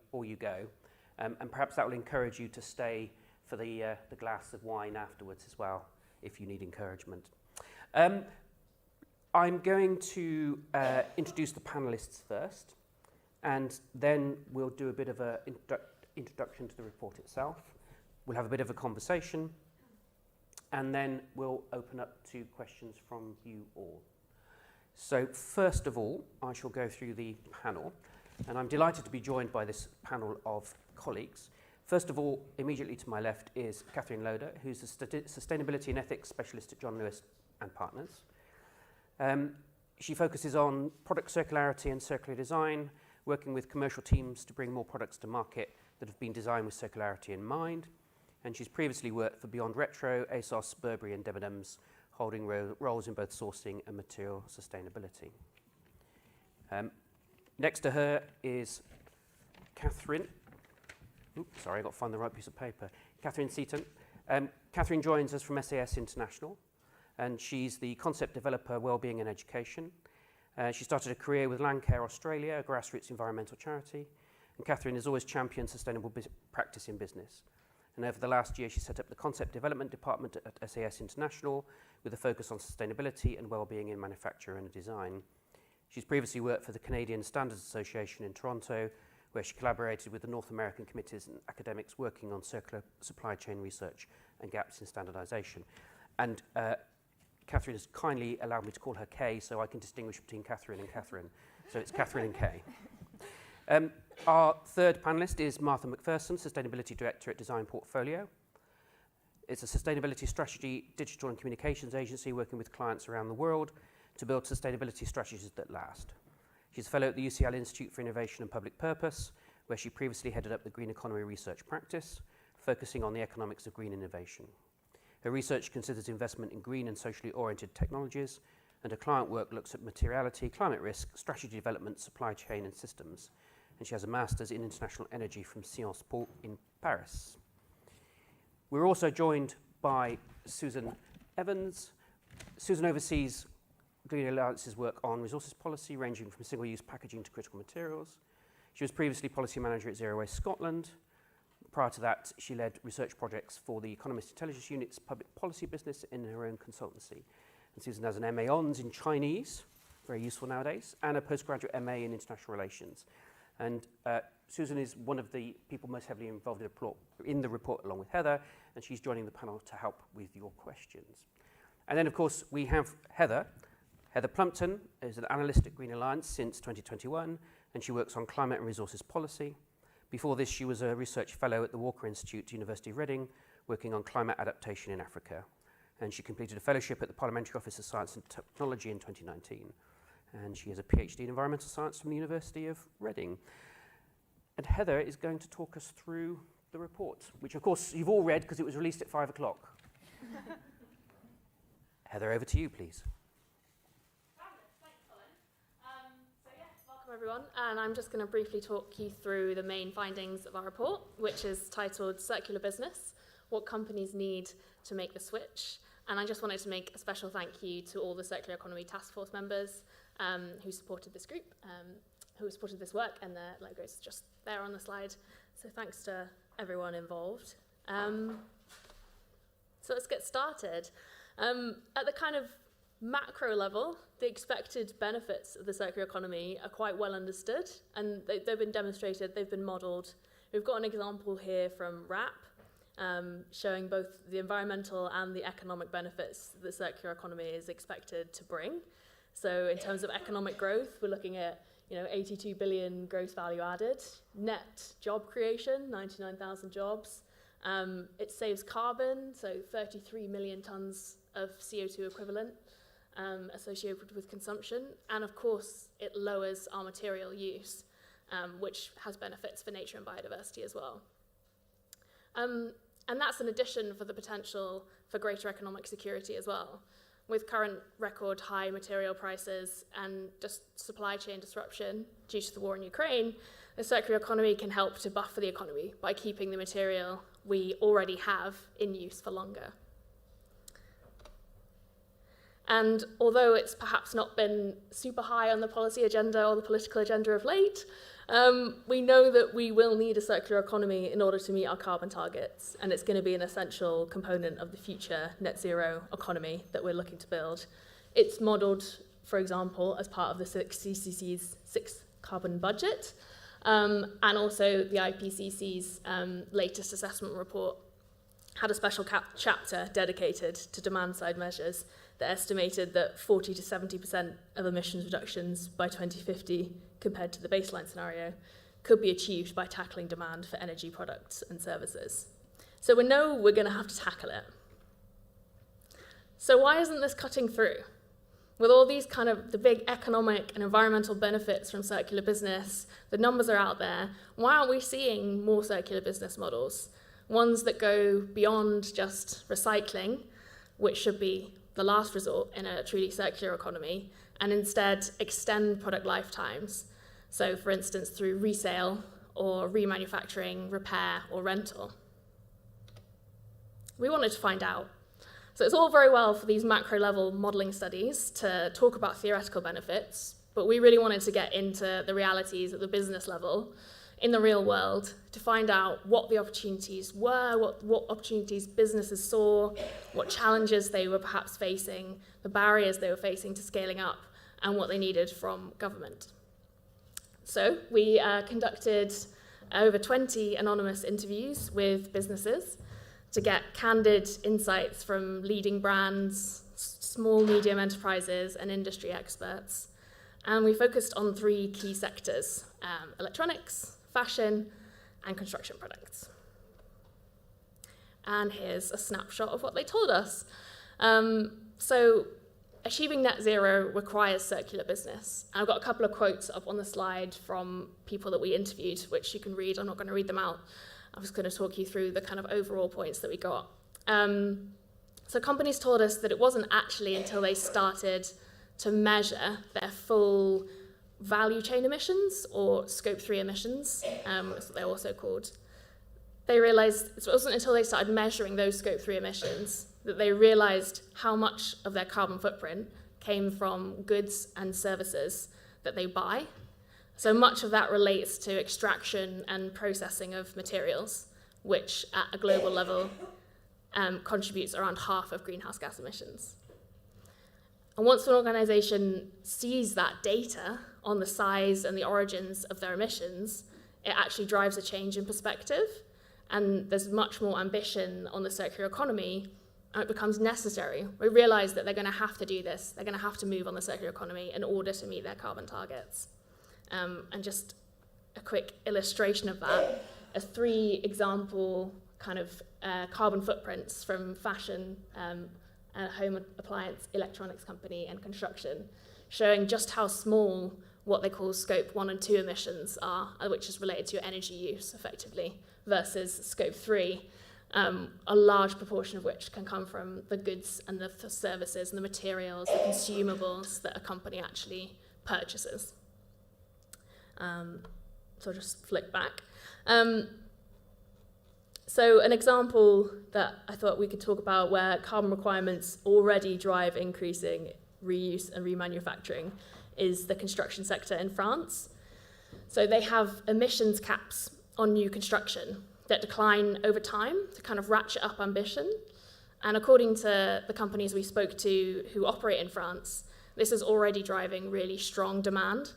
before you go. And perhaps that will encourage you to stay for the glass of wine afterwards as well, if you need encouragement. I'm going to introduce the panelists first, and then we'll do a bit of an introduction to the report itself. We'll have a bit of a conversation, and then we'll open up to questions from you all. So first of all, I shall go through the panel, and I'm delighted to be joined by this panel of colleagues. First of all, immediately to my left is Catherine Loader, who's a Sustainability and Ethics Specialist at John Lewis and Partners. She focuses on product circularity and circular design, working with commercial teams to bring more products to market that have been designed with circularity in mind. And she's previously worked for Beyond Retro, ASOS, Burberry and Debenhams, holding roles in both sourcing and material sustainability. Next to her is Catherine. Oops, sorry, I've got to find the right piece of paper. Catherine Seaton. Catherine joins us from SAS International, and she's the concept developer, wellbeing and education. She started a career with Landcare Australia, a grassroots environmental charity. And Catherine has always championed sustainable practice in business. And over the last year, she set up the concept development department at SAS International with a focus on sustainability and wellbeing in manufacture and design. She's previously worked for the Canadian Standards Association in Toronto, where she collaborated with the North American committees and academics working on circular supply chain research and gaps in standardization. And Catherine has kindly allowed me to call her Kay, so I can distinguish between Catherine and Catherine. So it's Catherine and Kay. Our third panellist is Martha Mcpherson, Sustainability Director at Design Portfolio. It's a sustainability strategy, digital and communications agency working with clients around the world to build sustainability strategies that last. She's a fellow at the UCL Institute for Innovation and Public Purpose, where she previously headed up the Green Economy Research Practice, focusing on the economics of green innovation. Her research considers investment in green and socially oriented technologies, and her client work looks at materiality, climate risk, strategy development, supply chain and systems. And she has a master's in international energy from Sciences Po in Paris. We're also joined by Susan Evans. Susan oversees Green Alliance's work on resources policy, ranging from single-use packaging to critical materials. She was previously policy manager at Zero Waste Scotland. Prior to that, she led research projects for the Economist Intelligence Unit's public policy business in her own consultancy. And Susan has an MA Hons in Chinese, very useful nowadays, and a postgraduate MA in international relations. And Susan is one of the people most heavily involved in the report, along with Heather, and she's joining the panel to help with your questions. And then, of course, we have Heather. Heather Plumpton is an analyst at Green Alliance since 2021, and she works on climate and resources policy. Before this, she was a research fellow at the Walker Institute, University of Reading, working on climate adaptation in Africa. And she completed a fellowship at the Parliamentary Office of Science and Technology in 2019. And she has a PhD in environmental science from the University of Reading. And Heather is going to talk us through the report, which of course you've all read because it was released at 5 o'clock. Heather, over to you, please. Thanks, Colin. Welcome everyone, and I'm just going to briefly talk you through the main findings of our report, which is titled Circular Business, What Companies Need to Make the Switch. And I just wanted to make a special thank you to all the Circular Economy Task Force members who supported this group, who supported this work, and their logo's just there on the slide. So thanks to everyone involved. So let's get started. At the kind of macro level, the expected benefits of the circular economy are quite well understood, and they've been demonstrated, they've been modelled. We've got an example here from RAP, showing both the environmental and the economic benefits the circular economy is expected to bring. So in terms of economic growth, we're looking at 82 billion gross value added, net job creation, 99,000 jobs. It saves carbon, so 33 million tonnes of CO2 equivalent associated with consumption. And of course, it lowers our material use, which has benefits for nature and biodiversity as well. And that's an addition for the potential for greater economic security as well. With current record high material prices and just supply chain disruption due to the war in Ukraine, the circular economy can help to buffer the economy by keeping the material we already have in use for longer. And although it's perhaps not been super high on the policy agenda or the political agenda of late, we know that we will need a circular economy in order to meet our carbon targets, and it's going to be an essential component of the future net zero economy that we're looking to build. It's modelled, for example, as part of the CCC's sixth carbon budget, and also the IPCC's latest assessment report had a special chapter dedicated to demand-side measures that estimated that 40 to 70% of emissions reductions by 2050 compared to the baseline scenario could be achieved by tackling demand for energy products and services. So we know we're going to have to tackle it. So why isn't this cutting through? With all these kind of the big economic and environmental benefits from circular business, the numbers are out there, why aren't we seeing more circular business models? Ones that go beyond just recycling, which should be the last resort in a truly circular economy, and instead extend product lifetimes. So for instance, through resale or remanufacturing, repair or rental. We wanted to find out. So it's all very well for these macro level modelling studies to talk about theoretical benefits, but we really wanted to get into the realities at the business level in the real world to find out what the opportunities were, what opportunities businesses saw, what challenges they were perhaps facing, the barriers they were facing to scaling up, and what they needed from government. So we conducted over 20 anonymous interviews with businesses to get candid insights from leading brands, small, medium enterprises, and industry experts. And we focused on 3 key sectors: electronics, fashion, and construction products. And here's a snapshot of what they told us. So achieving net zero requires circular business. And I've got a couple of quotes up on the slide from people that we interviewed, which you can read. I'm not going to read them out. I'm just going to talk you through the kind of overall points that we got. So companies told us that it wasn't actually until they started to measure their full value chain emissions, or scope 3 emissions, that's what they're also called. They realized it wasn't until they started measuring those scope 3 emissions that they realized how much of their carbon footprint came from goods and services that they buy. So much of that relates to extraction and processing of materials, which at a global level contributes around half of greenhouse gas emissions. And once an organization sees that data on the size and the origins of their emissions, it actually drives a change in perspective, and there's much more ambition on the circular economy, and it becomes necessary. We realize that they're going to have to do this. They're going to have to move on the circular economy in order to meet their carbon targets. And just a quick illustration of that, 3 example kind of carbon footprints from fashion, home appliance, electronics company, and construction, showing just how small what they call scope 1 and 2 emissions are, which is related to your energy use, effectively, versus scope 3, a large proportion of which can come from the goods and the services and the materials, the consumables that a company actually purchases. So I'll just flick back. So an example that I thought we could talk about where carbon requirements already drive increasing reuse and remanufacturing is the construction sector in France. So they have emissions caps on new construction that decline over time to kind of ratchet up ambition. And according to the companies we spoke to who operate in France, this is already driving really strong demand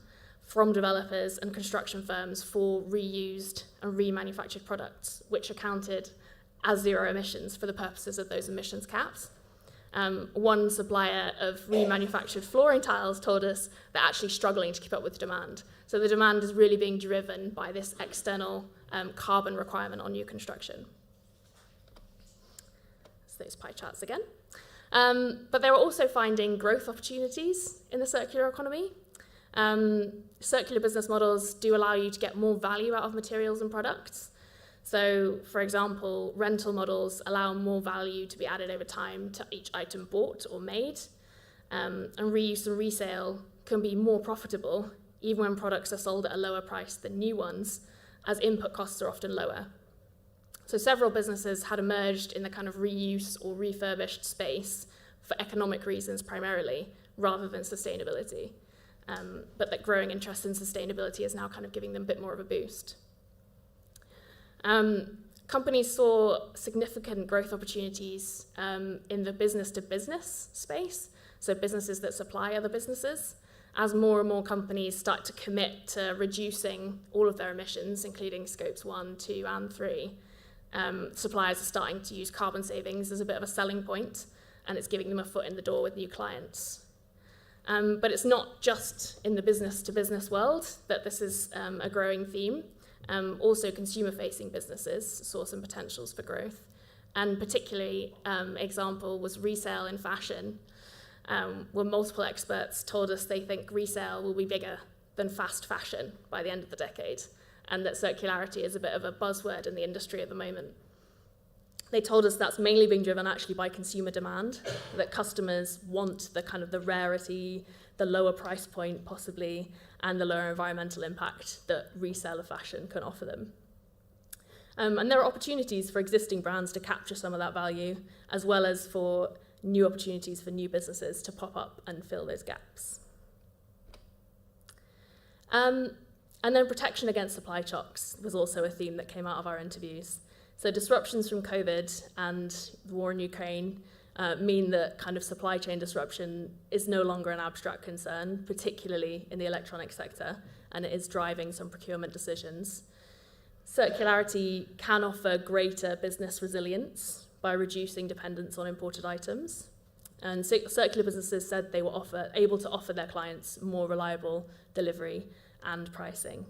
from developers and construction firms for reused and remanufactured products, which are counted as zero emissions for the purposes of those emissions caps. One supplier of remanufactured flooring tiles told us they're actually struggling to keep up with demand. So the demand is really being driven by this external carbon requirement on new construction. So those pie charts again. But they were also finding growth opportunities in the circular economy. Circular business models do allow you to get more value out of materials and products. So, for example, rental models allow more value to be added over time to each item bought or made. And reuse and resale can be more profitable even when products are sold at a lower price than new ones, as input costs are often lower. So several businesses had emerged in the kind of reuse or refurbished space for economic reasons primarily, rather than sustainability. But that growing interest in sustainability is now kind of giving them a bit more of a boost. Companies saw significant growth opportunities in the business-to-business space, so businesses that supply other businesses. As more and more companies start to commit to reducing all of their emissions, including scopes 1, 2, and 3, suppliers are starting to use carbon savings as a bit of a selling point, and it's giving them a foot in the door with new clients. But it's not just in the business-to-business world that this is a growing theme. Also, consumer-facing businesses saw some potentials for growth, and particularly example was resale in fashion, where multiple experts told us they think resale will be bigger than fast fashion by the end of the decade, and that circularity is a bit of a buzzword in the industry at the moment. They told us that's mainly being driven actually by consumer demand, that customers want the kind of the rarity, the lower price point possibly, and the lower environmental impact that reseller fashion can offer them. And there are opportunities for existing brands to capture some of that value, as well as for new opportunities for new businesses to pop up and fill those gaps. And then protection against supply shocks was also a theme that came out of our interviews. So disruptions from COVID and the war in Ukraine mean that kind of supply chain disruption is no longer an abstract concern, particularly in the electronic sector, and it is driving some procurement decisions. Circularity can offer greater business resilience by reducing dependence on imported items. And circular businesses said they were able to offer their clients more reliable delivery and pricing.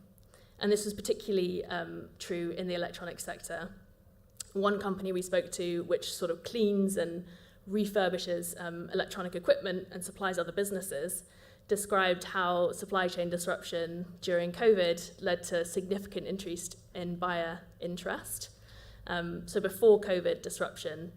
And this was particularly true in the electronic sector. One company we spoke to, which sort of cleans and refurbishes electronic equipment and supplies other businesses, described how supply chain disruption during COVID led to significant increase in buyer interest. So before COVID disruption,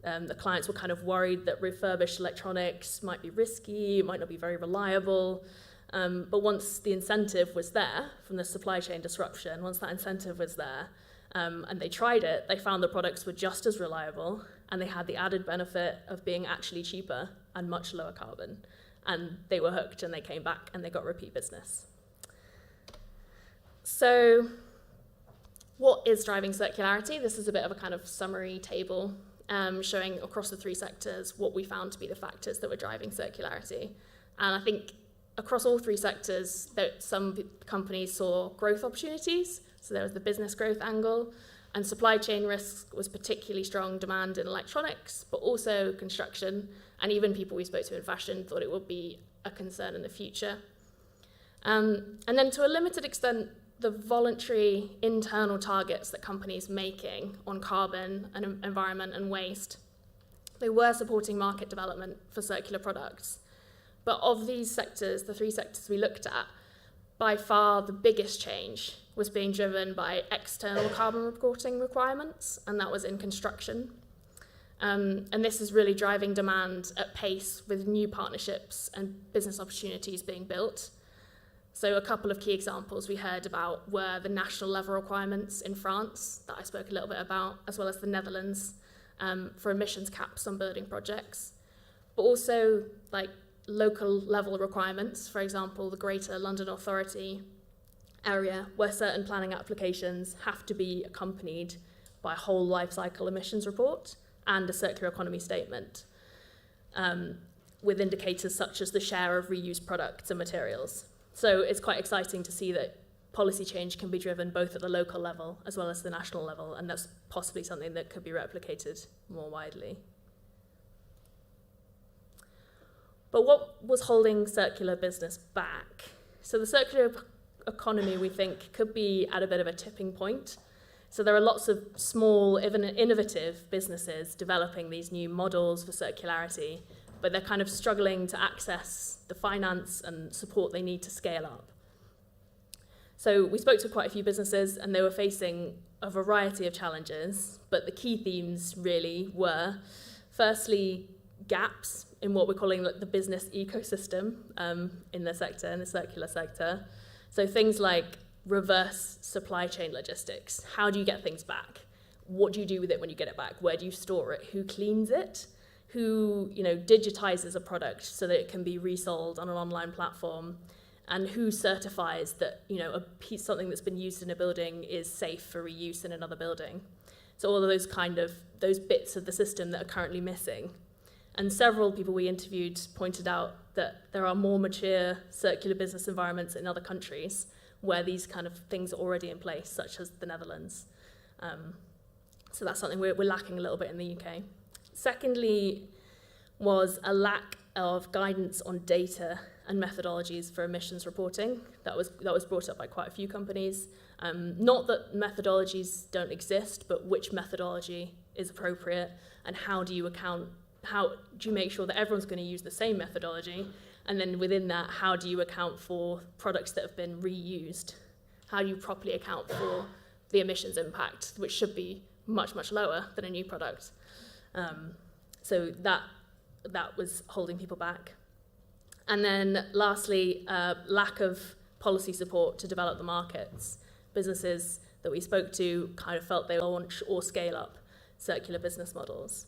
the clients were kind of worried that refurbished electronics might be risky, it might not be very reliable. But once the incentive was there from the supply chain disruption, once that incentive was there, and they tried it, they found the products were just as reliable, and they had the added benefit of being actually cheaper and much lower carbon. And they were hooked, and they came back, and they got repeat business. So what is driving circularity? This is a bit of a kind of summary table showing across the three sectors what we found to be the factors that were driving circularity. And I think across all three sectors, some companies saw growth opportunities. So there was the business growth angle, and supply chain risk was particularly strong demand in electronics, but also construction, and even people we spoke to in fashion thought it would be a concern in the future. And then to a limited extent, the voluntary internal targets that companies making on carbon and environment and waste, they were supporting market development for circular products. But of these sectors, the three sectors we looked at, by far the biggest change was being driven by external carbon reporting requirements, and that was in construction. And this is really driving demand at pace with new partnerships and business opportunities being built. So a couple of key examples we heard about were the national level requirements in France that I spoke a little bit about, as well as the Netherlands for emissions caps on building projects, but also like local level requirements, for example, the Greater London Authority area where certain planning applications have to be accompanied by a whole life cycle emissions report and a circular economy statement with indicators such as the share of reused products and materials. So it's quite exciting to see that policy change can be driven both at the local level as well as the national level, and that's possibly something that could be replicated more widely. But what was holding circular business back? So the circular economy, we think, could be at a bit of a tipping point. So there are lots of small, even innovative businesses developing these new models for circularity, but they're kind of struggling to access the finance and support they need to scale up. So we spoke to quite a few businesses, and they were facing a variety of challenges, but the key themes really were, firstly, gaps in what we're calling the business ecosystem in the sector, in the circular sector. So things like reverse supply chain logistics. How do you get things back? What do you do with it when you get it back? Where do you store it? Who cleans it? who digitizes a product so that it can be resold on an online platform, and who certifies that something that's been used in a building is safe for reuse in another building. So all of those bits of the system that are currently missing. And several people we interviewed pointed out that there are more mature circular business environments in other countries where these kind of things are already in place, such as the Netherlands. So that's something we're lacking a little bit in the UK. Secondly, was a lack of guidance on data and methodologies for emissions reporting. That was brought up by quite a few companies. Not that methodologies don't exist, but which methodology is appropriate, and how do you make sure that everyone's going to use the same methodology, and then within that, how do you account for products that have been reused? How do you properly account for the emissions impact, which should be much, much lower than a new product? So that was holding people back. And then lastly, lack of policy support to develop the markets. Businesses that we spoke to kind of felt they launch or scale up circular business models.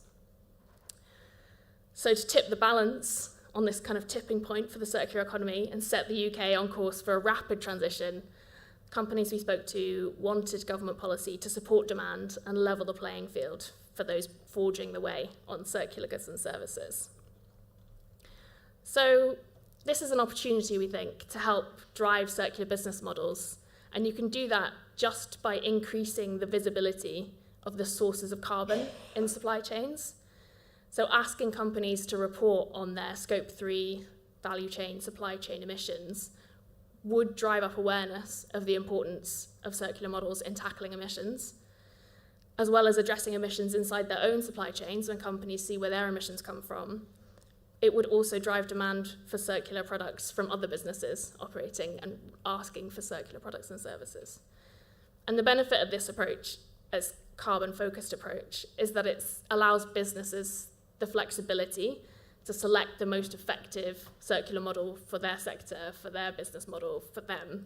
So to tip the balance on this kind of tipping point for the circular economy and set the UK on course for a rapid transition, companies we spoke to wanted government policy to support demand and level the playing field for those forging the way on circular goods and services. So this is an opportunity, we think, to help drive circular business models, and you can do that just by increasing the visibility of the sources of carbon in supply chains. So asking companies to report on their Scope 3 value chain, supply chain emissions would drive up awareness of the importance of circular models in tackling emissions, as well as addressing emissions inside their own supply chains when companies see where their emissions come from. It would also drive demand for circular products from other businesses operating and asking for circular products and services. And the benefit of this approach, as carbon-focused approach, is that it allows businesses the flexibility to select the most effective circular model for their sector, for their business model, for them.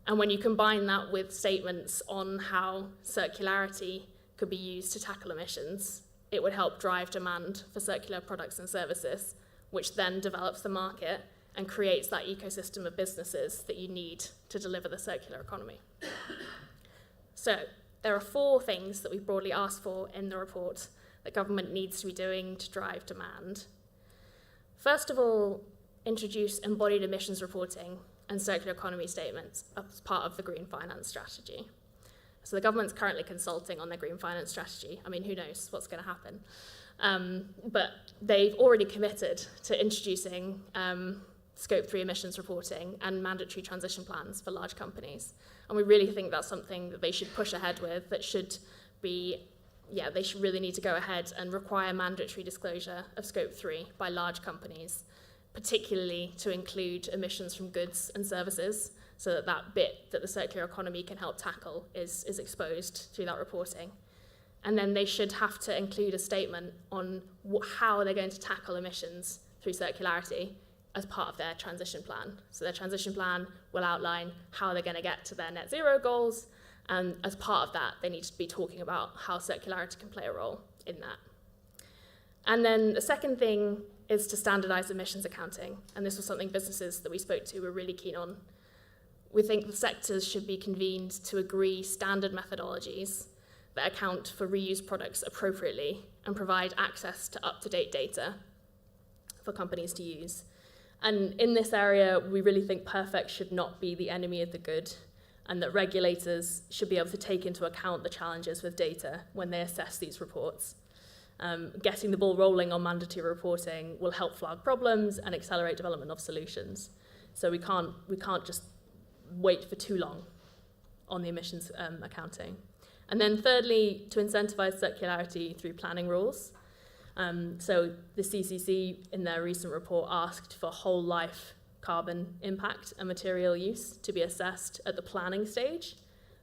And when you combine that with statements on how circularity could be used to tackle emissions, it would help drive demand for circular products and services, which then develops the market and creates that ecosystem of businesses that you need to deliver the circular economy. So there are 4 things that we broadly asked for in the report that government needs to be doing to drive demand. First of all, introduce embodied emissions reporting and circular economy statements as part of the green finance strategy. So the government's currently consulting on their green finance strategy. I mean, who knows what's going to happen? But they've already committed to introducing Scope 3 emissions reporting and mandatory transition plans for large companies. And we really think that's something that they should push ahead with, that should be, they should really need to go ahead and require mandatory disclosure of Scope 3 by large companies, particularly to include emissions from goods and services, so that that bit that the circular economy can help tackle is exposed through that reporting. And then they should have to include a statement on how they're going to tackle emissions through circularity as part of their transition plan. So their transition plan will outline how they're going to get to their net zero goals, and as part of that, they need to be talking about how circularity can play a role in that. And then the second thing is to standardize emissions accounting, and this was something businesses that we spoke to were really keen on. We think the sectors should be convened to agree standard methodologies that account for reused products appropriately and provide access to up-to-date data for companies to use. And in this area, we really think perfect should not be the enemy of the good, and that regulators should be able to take into account the challenges with data when they assess these reports. Getting the ball rolling on mandatory reporting will help flag problems and accelerate development of solutions. So we can't just wait for too long on the emissions accounting. And then thirdly, to incentivize circularity through planning rules. So the CCC in their recent report asked for whole life carbon impact and material use to be assessed at the planning stage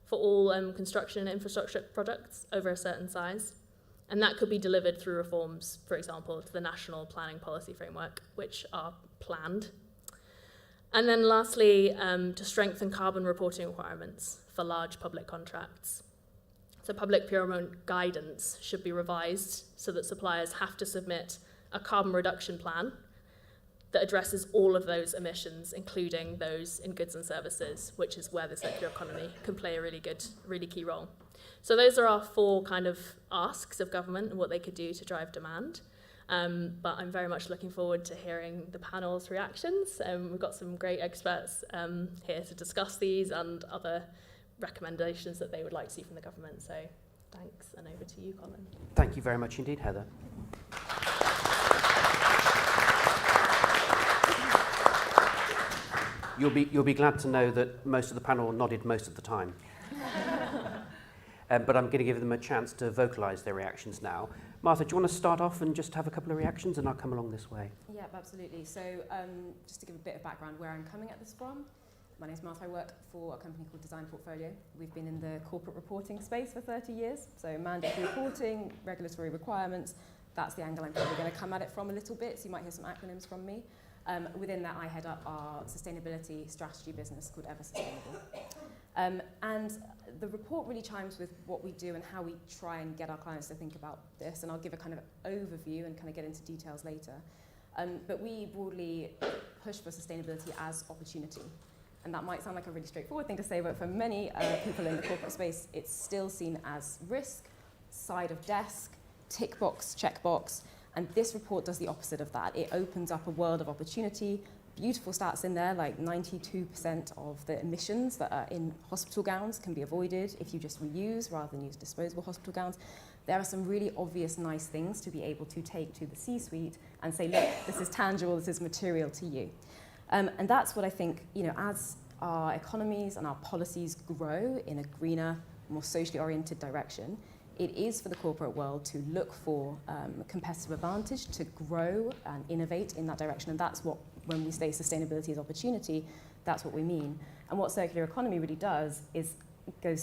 for all construction and infrastructure projects over a certain size. And that could be delivered through reforms, for example, to the National Planning Policy Framework, which are planned. And then lastly, to strengthen carbon reporting requirements for large public contracts. So public procurement guidance should be revised so that suppliers have to submit a carbon reduction plan that addresses all of those emissions, including those in goods and services, which is where the circular economy can play a really key role. So those are our 4 kind of asks of government and what they could do to drive demand. But I'm very much looking forward to hearing the panel's reactions. We've got some great experts here to discuss these and other recommendations that they would like to see from the government. So thanks, and over to you, Colin. Thank you very much indeed, Heather. You'll be glad to know that most of the panel nodded most of the time. But I'm going to give them a chance to vocalise their reactions now. Martha, do you want to start off and just have a couple of reactions, and I'll come along this way? Yeah, absolutely. So just to give a bit of background where I'm coming at this from, my name's Martha. I work for a company called Design Portfolio. We've been in the corporate reporting space for 30 years. So mandatory reporting, regulatory requirements, that's the angle I'm probably going to come at it from a little bit. So you might hear some acronyms from me. Within that, I head up our sustainability strategy business called Ever Sustainable. And the report really chimes with what we do and how we try and get our clients to think about this. And I'll give a kind of overview and kind of get into details later. But we broadly push for sustainability as opportunity. And that might sound like a really straightforward thing to say, but for many people in the corporate space, it's still seen as risk, side of desk, tick box, check box. And this report does the opposite of that. It opens up a world of opportunity. Beautiful stats in there, like 92% of the emissions that are in hospital gowns can be avoided if you just reuse rather than use disposable hospital gowns. There are some really obvious, nice things to be able to take to the C-suite and say, look, this is tangible, this is material to you. And that's what I think, as our economies and our policies grow in a greener, more socially oriented direction, it is for the corporate world to look for competitive advantage, to grow and innovate in that direction. And that's what, when we say sustainability is opportunity, that's what we mean. And what circular economy really does is can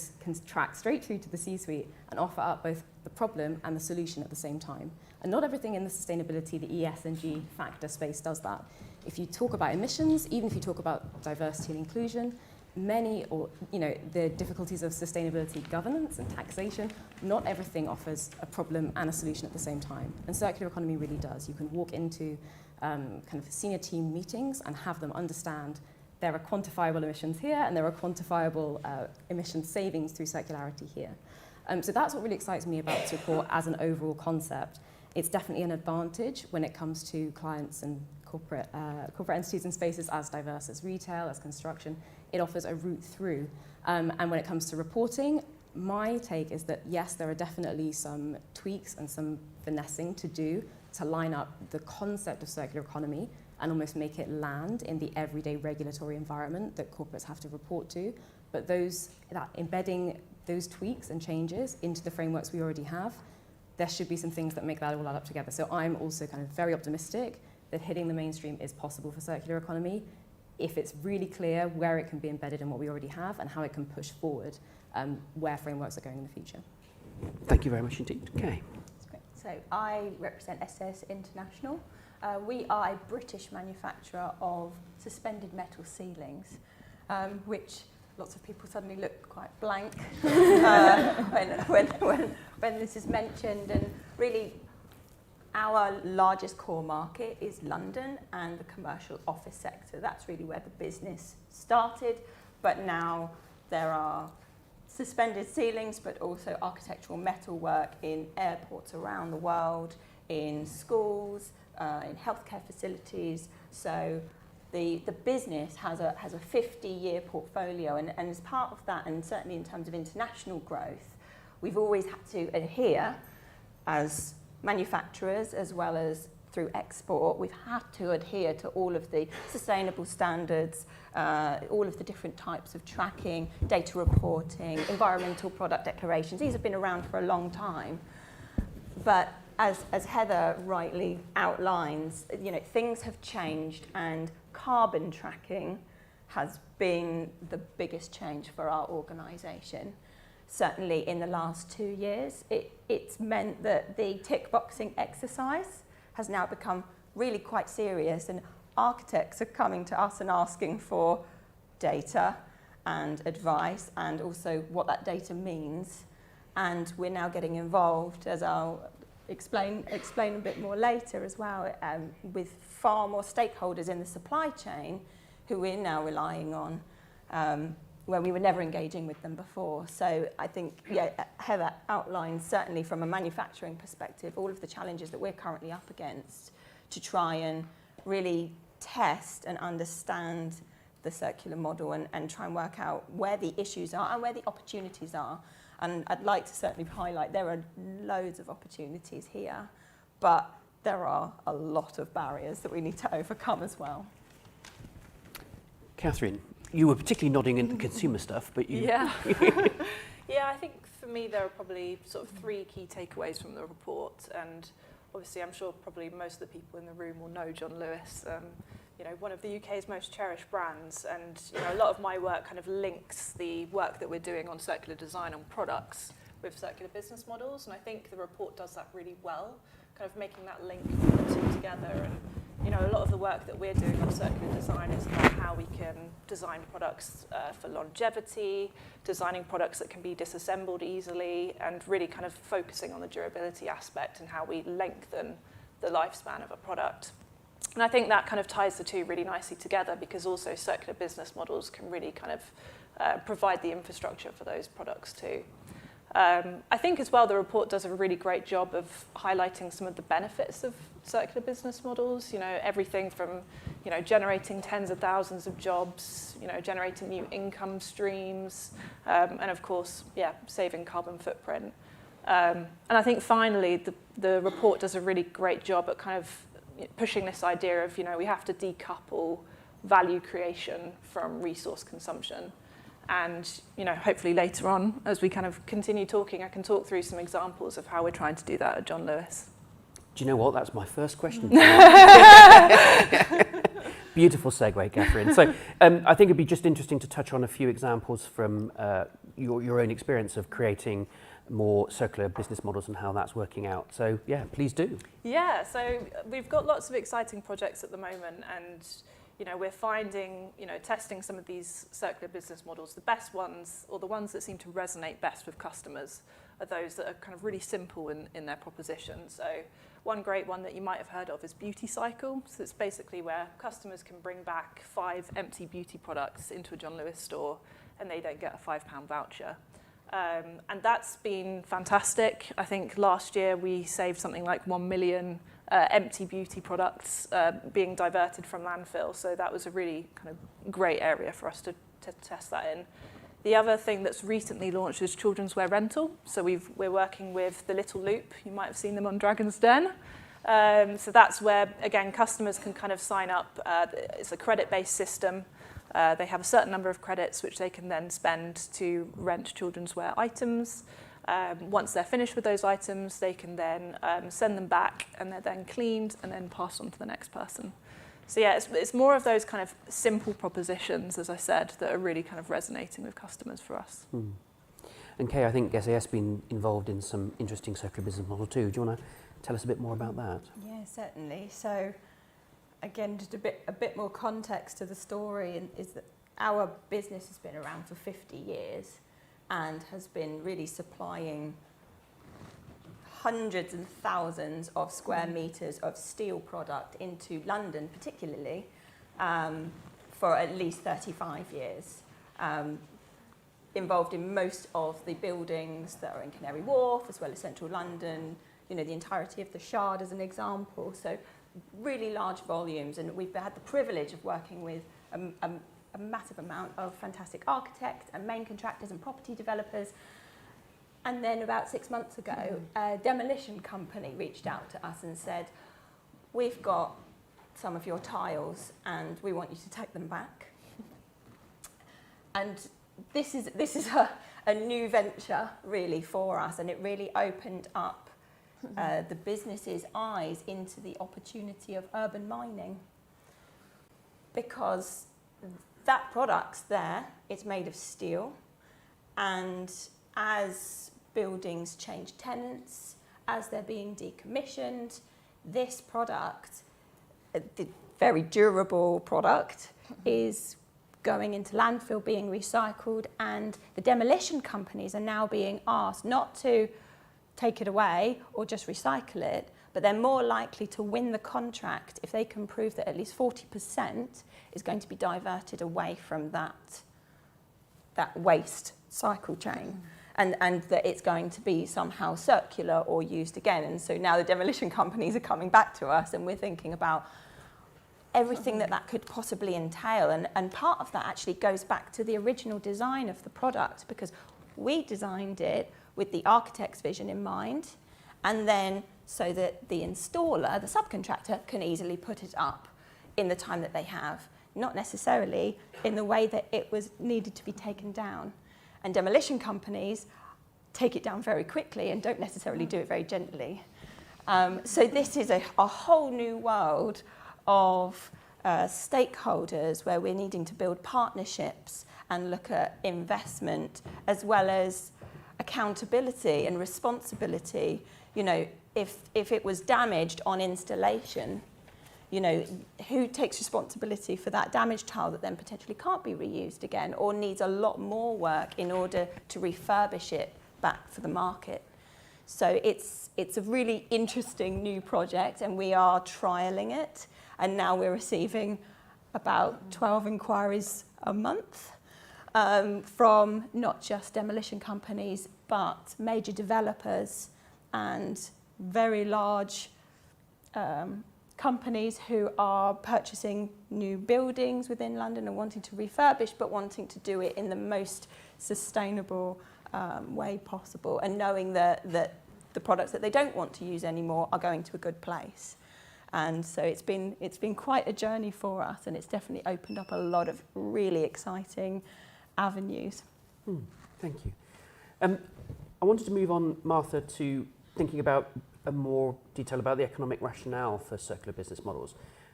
track straight through to the C-suite and offer up both the problem and the solution at the same time. And not everything in the sustainability, the ES and G factor space does that. If you talk about emissions, even if you talk about diversity and inclusion, the difficulties of sustainability governance and taxation, not everything offers a problem and a solution at the same time. And circular economy really does. You can walk into kind of senior team meetings and have them understand there are quantifiable emissions here and there are quantifiable emission savings through circularity here. So that's what really excites me about this report as an overall concept. It's definitely an advantage when it comes to clients and corporate entities and spaces as diverse as retail, as construction. It offers a route through. And when it comes to reporting, my take is that, yes, there are definitely some tweaks and some finessing to do to line up the concept of circular economy and almost make it land in the everyday regulatory environment that corporates have to report to. But embedding those tweaks and changes into the frameworks we already have, there should be some things that make that all add up together. So I'm also kind of very optimistic that hitting the mainstream is possible for circular economy if it's really clear where it can be embedded in what we already have and how it can push forward where frameworks are going in the future. Thank you very much indeed. Okay. That's great. So I represent SAS International. We are a British manufacturer of suspended metal ceilings, which lots of people suddenly look quite blank when this is mentioned. And really, our largest core market is London and the commercial office sector. That's really where the business started, but now there are suspended ceilings, but also architectural metalwork in airports around the world, in schools, in healthcare facilities. So the business has a 50-year portfolio, and as part of that, and certainly in terms of international growth, we've always had to adhere as manufacturers as well as through export. We've had to adhere to all of the sustainable standards, all of the different types of tracking, data reporting, environmental product declarations. These have been around for a long time. But as Heather rightly outlines, things have changed, and carbon tracking has been the biggest change for our organisation. Certainly in the last 2 years, it's meant that the tick boxing exercise has now become really quite serious, and architects are coming to us and asking for data and advice, and also what that data means. and we're now getting involved, as I'll explain a bit more later as well, with far more stakeholders in the supply chain who we're now relying on, where we were never engaging with them before. So I think, Heather outlined, certainly from a manufacturing perspective, all of the challenges that we're currently up against to try and really test and understand the circular model and try and work out where the issues are and where the opportunities are. And I'd like to certainly highlight there are loads of opportunities here, but there are a lot of barriers that we need to overcome as well. Catherine, you were particularly nodding in the consumer stuff, but you... Yeah. Yeah, I think for me there are probably sort of 3 key takeaways from the report, and obviously I'm sure probably most of the people in the room will know John Lewis, you know, one of the UK's most cherished brands, and you know, a lot of my work kind of links the work that we're doing on circular design on products with circular business models, and I think the report does that really well, kind of making that link between the two together. And you know, a lot of the work that we're doing on circular design is about how we can design products for longevity, designing products that can be disassembled easily, and really kind of focusing on the durability aspect and how we lengthen the lifespan of a product. And I think that kind of ties the two really nicely together, because also circular business models can really kind of provide the infrastructure for those products too. I think as well the report does a really great job of highlighting some of the benefits of circular business models, you know, everything from, you know, generating tens of thousands of jobs, you know, generating new income streams, and of course, saving carbon footprint. And I think finally the report does a really great job at kind of pushing this idea of, you know, we have to decouple value creation from resource consumption. And, you know, hopefully later on, as we kind of continue talking, I can talk through some examples of how we're trying to do that at John Lewis. Do you know what? That's my first question. Beautiful segue, Catherine. So I think it'd be just interesting to touch on a few examples from your own experience of creating more circular business models and how that's working out. So, yeah, please do. Yeah, so we've got lots of exciting projects at the moment, and you know, we're finding, you know, testing some of these circular business models, the best ones, or the ones that seem to resonate best with customers, are those that are kind of really simple in their proposition. So one great one that you might have heard of is Beauty Cycle. So it's basically where customers can bring back 5 empty beauty products into a John Lewis store, and they don't get a £5 voucher. And that's been fantastic. I think last year we saved something like 1 million empty beauty products being diverted from landfill. So that was a really kind of great area for us to test that in. The other thing that's recently launched is children's wear rental. So we're working with the Little Loop. You might have seen them on Dragon's Den. So that's where, again, customers can kind of sign up. It's a credit-based system. They have a certain number of credits which they can then spend to rent children's wear items. Once they're finished with those items, they can then send them back, and they're then cleaned and then passed on to the next person. So yeah, it's more of those kind of simple propositions, as I said, that are really kind of resonating with customers for us. Mm. And Kay, I think SAS has been involved in some interesting circular business model too. Do you want to tell us a bit more about that? Yeah, certainly. So again, just a bit more context to the story is that our business has been around for 50 years and has been really supplying hundreds and thousands of square metres of steel product into London particularly for at least 35 years. Involved in most of the buildings that are in Canary Wharf as well as central London, you know, the entirety of the Shard as an example. So really large volumes, and we've had the privilege of working with a massive amount of fantastic architects and main contractors and property developers. And then about 6 months ago, a demolition company reached out to us and said, we've got some of your tiles and we want you to take them back. And this is a new venture really for us, and it really opened up the business's eyes into the opportunity of urban mining, because that product's there, it's made of steel, and as buildings change tenants, as they're being decommissioned, this product, the very durable product, is going into landfill, being recycled, and the demolition companies are now being asked not to take it away or just recycle it, but they're more likely to win the contract if they can prove that at least 40% is going to be diverted away from that waste cycle chain. And that it's going to be somehow circular or used again. And so now the demolition companies are coming back to us, and we're thinking about everything that could possibly entail. And part of that actually goes back to the original design of the product, because we designed it with the architect's vision in mind, and then so that the installer, the subcontractor, can easily put it up in the time that they have, not necessarily in the way that it was needed to be taken down. And demolition companies take it down very quickly and don't necessarily do it very gently. So this is a whole new world of stakeholders where we're needing to build partnerships and look at investment as well as accountability and responsibility. You know, if it was damaged on installation, you know, who takes responsibility for that damaged tile that then potentially can't be reused again or needs a lot more work in order to refurbish it back for the market? So it's a really interesting new project, and we are trialling it, and now we're receiving about 12 inquiries a month from not just demolition companies, but major developers and very large companies who are purchasing new buildings within London and wanting to refurbish, but wanting to do it in the most sustainable way possible, and knowing that the products that they don't want to use anymore are going to a good place. And so it's been quite a journey for us, and it's definitely opened up a lot of really exciting avenues. Thank you. I wanted to move on, Martha, to thinking about a more detail about the economic rationale for circular business models.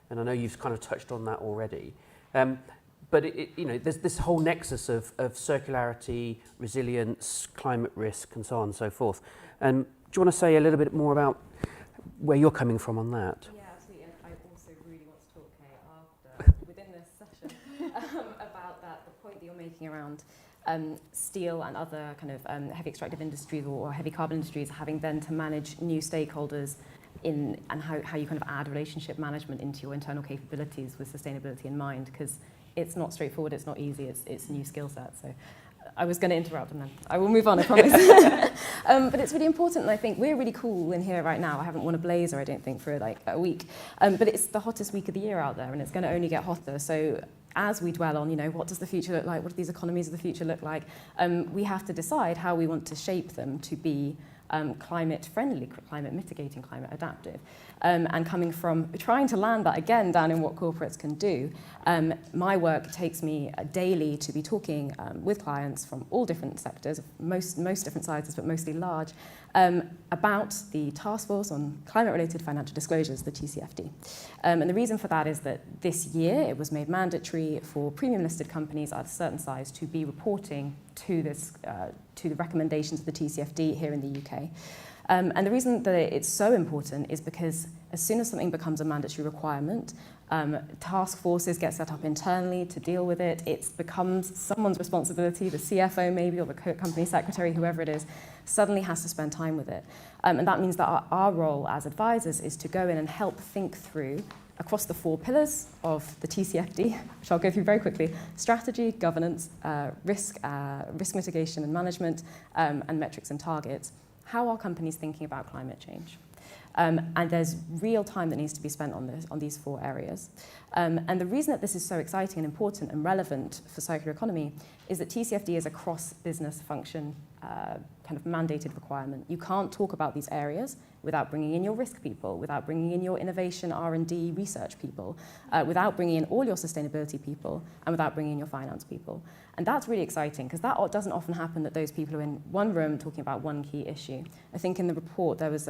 And I know you've kind of touched on that already. But you know, there's this whole nexus of circularity, resilience, climate risk, and so on and so forth. Do you want to say a little bit more about where you're coming from on that? Yeah, absolutely. And I also really want to talk, Kay, after, within this session, about that, the point that you're making around steel and other kind of heavy extractive industries or heavy carbon industries having then to manage new stakeholders in, and how you kind of add relationship management into your internal capabilities with sustainability in mind, because it's not straightforward, it's not easy, it's a new skill set. So I was going to interrupt and then I will move on, I promise. But it's really important, and I think we're really cool in here right now. I haven't worn a blazer, I don't think, for like a week. But it's the hottest week of the year out there, and it's going to only get hotter. So as we dwell on, you know, what does the future look like? What do these economies of the future look like? We have to decide how we want to shape them to be climate friendly, climate mitigating, climate adaptive. And coming from trying to land that again down in what corporates can do, my work takes me daily to be talking with clients from all different sectors, most different sizes, but mostly large, about the Task Force on Climate-Related Financial Disclosures, the TCFD. And the reason for that is that this year it was made mandatory for premium listed companies at a certain size to be reporting to this, to the recommendations of the TCFD here in the UK. And the reason that it's so important is because as soon as something becomes a mandatory requirement, task forces get set up internally to deal with it. It becomes someone's responsibility, the CFO maybe, or the company secretary, whoever it is, suddenly has to spend time with it. And that means that our role as advisors is to go in and help think through across the 4 pillars of the TCFD, which I'll go through very quickly: strategy, governance, risk mitigation and management, and metrics and targets. How are companies thinking about climate change? And there's real time that needs to be spent on these 4 areas. And the reason that this is so exciting and important and relevant for circular economy is that TCFD is a cross-business function kind of mandated requirement. You can't talk about these areas without bringing in your risk people, without bringing in your innovation, R&D, research people, without bringing in all your sustainability people, and without bringing in your finance people. And that's really exciting, because that doesn't often happen, that those people are in one room talking about one key issue. I think in the report there was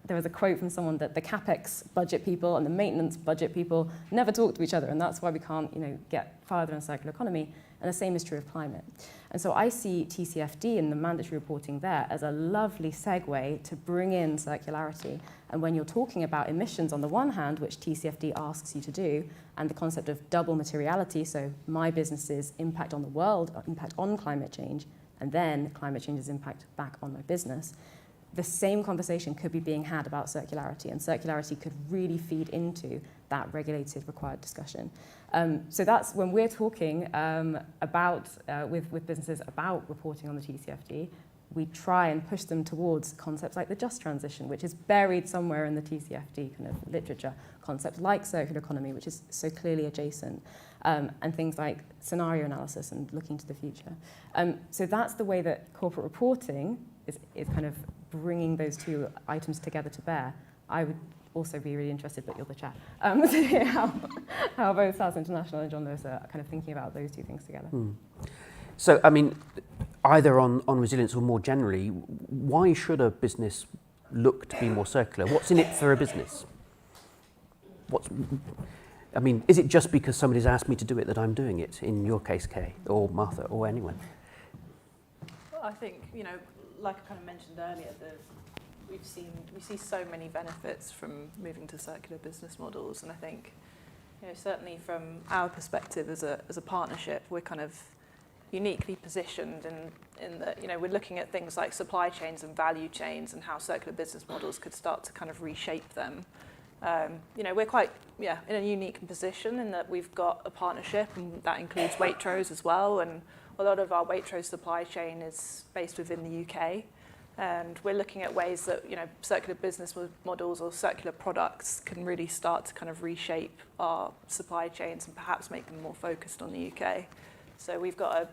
there was a quote from someone that the capex budget people and the maintenance budget people never talk to each other, and that's why we can't, get farther in circular economy. And the same is true of climate. And so I see TCFD and the mandatory reporting there as a lovely segue to bring in circularity. And when you're talking about emissions on the one hand, which TCFD asks you to do, and the concept of double materiality, so my business's impact on the world, impact on climate change, and then climate change's impact back on my business, the same conversation could be being had about circularity, and circularity could really feed into that regulated required discussion. So that's when we're talking with businesses about reporting on the TCFD, we try and push them towards concepts like the just transition, which is buried somewhere in the TCFD kind of literature, concepts like circular economy, which is so clearly adjacent, and things like scenario analysis and looking to the future. So that's the way that corporate reporting is kind of bringing those two items together to bear. I would also be really interested, but you're the chair, to hear how both South International and John Lewis are kind of thinking about those two things together. So, I mean, either on resilience or more generally, why should a business look to be more circular? What's in it for a business? Is it just because somebody's asked me to do it that I'm doing it, in your case, Kay, or Martha, or anyone? Well, I think, like I kind of mentioned earlier, we see so many benefits from moving to circular business models, and I think, certainly from our perspective as a partnership, we're kind of uniquely positioned in that, we're looking at things like supply chains and value chains and how circular business models could start to kind of reshape them. We're quite, in a unique position in that we've got a partnership, and that includes Waitrose as well, and a lot of our Waitrose supply chain is based within the UK. And we're looking at ways that, circular business models or circular products can really start to kind of reshape our supply chains and perhaps make them more focused on the UK. So we've got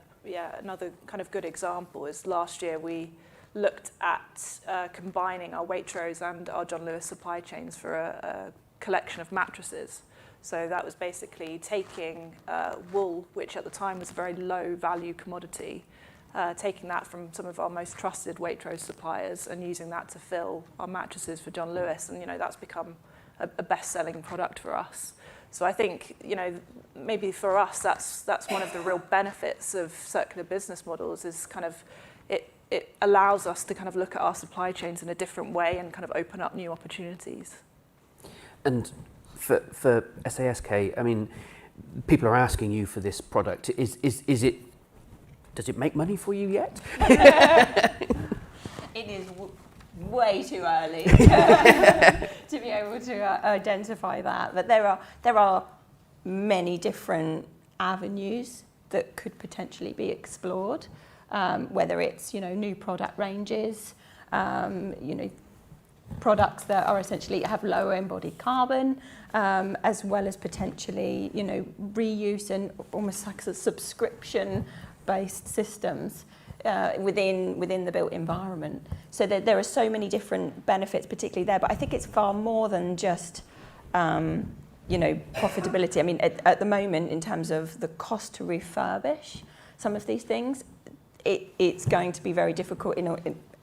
another kind of good example is last year we looked at combining our Waitrose and our John Lewis supply chains for a collection of mattresses. So that was basically taking wool, which at the time was a very low value commodity, taking that from some of our most trusted Waitrose suppliers and using that to fill our mattresses for John Lewis. And, that's become a best-selling product for us. So I think, maybe for us, that's one of the real benefits of circular business models is kind of it allows us to kind of look at our supply chains in a different way and kind of open up new opportunities. And for SASK, people are asking you for this product. Does it make money for you yet? It is way too early to be able to identify that. But there are many different avenues that could potentially be explored, whether it's new product ranges, products that are essentially have lower embodied carbon, as well as potentially reuse and almost like a subscription-based systems within the built environment. So there are so many different benefits, particularly there. But I think it's far more than just profitability. At the moment, in terms of the cost to refurbish some of these things, it's going to be very difficult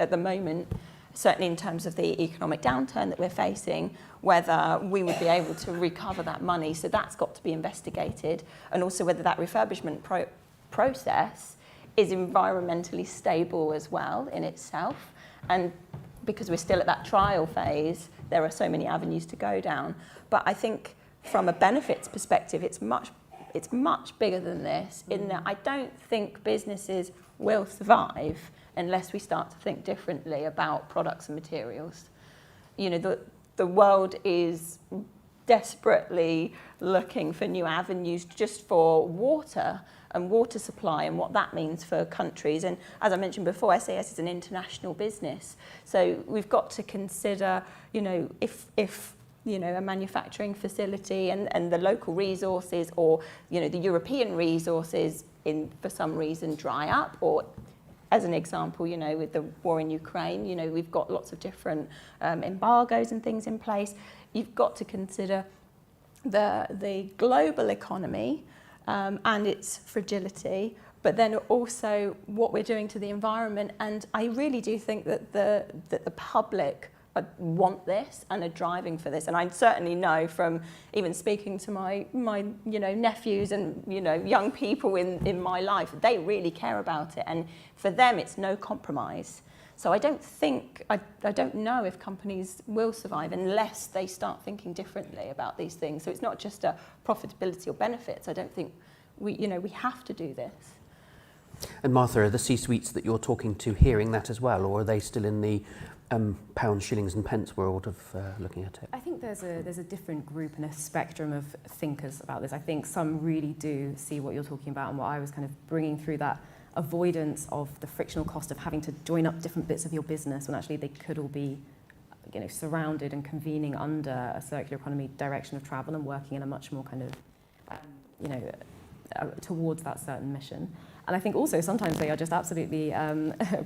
at the moment, certainly in terms of the economic downturn that we're facing, whether we would be able to recover that money. So that's got to be investigated, and also whether that refurbishment process is environmentally stable as well in itself. And because we're still at that trial phase, there are so many avenues to go down. But I think from a benefits perspective, it's much bigger than this, in that I don't think businesses will survive unless we start to think differently about products and materials. The world is desperately looking for new avenues just for water and water supply and what that means for countries. And as I mentioned before, SAS is an international business. So we've got to consider, if a manufacturing facility and the local resources or, the European resources for some reason dry up, or as an example, with the war in Ukraine, we've got lots of different embargoes and things in place. You've got to consider the global economy and its fragility, but then also what we're doing to the environment. And I really do think that the public want this and are driving for this. And I certainly know from even speaking to my nephews and young people in my life, they really care about it, and for them it's no compromise. So I don't know if companies will survive unless they start thinking differently about these things. So it's not just a profitability or benefits. I don't think we have to do this. And Martha, are the C-suites that you're talking to hearing that as well, or are they still in the pounds, shillings and pence world of looking at it? I think there's a different group and a spectrum of thinkers about this. I think some really do see what you're talking about and what I was kind of bringing through, that avoidance of the frictional cost of having to join up different bits of your business when actually they could all be surrounded and convening under a circular economy direction of travel and working in a much more kind of towards that certain mission. And I think also sometimes they are just absolutely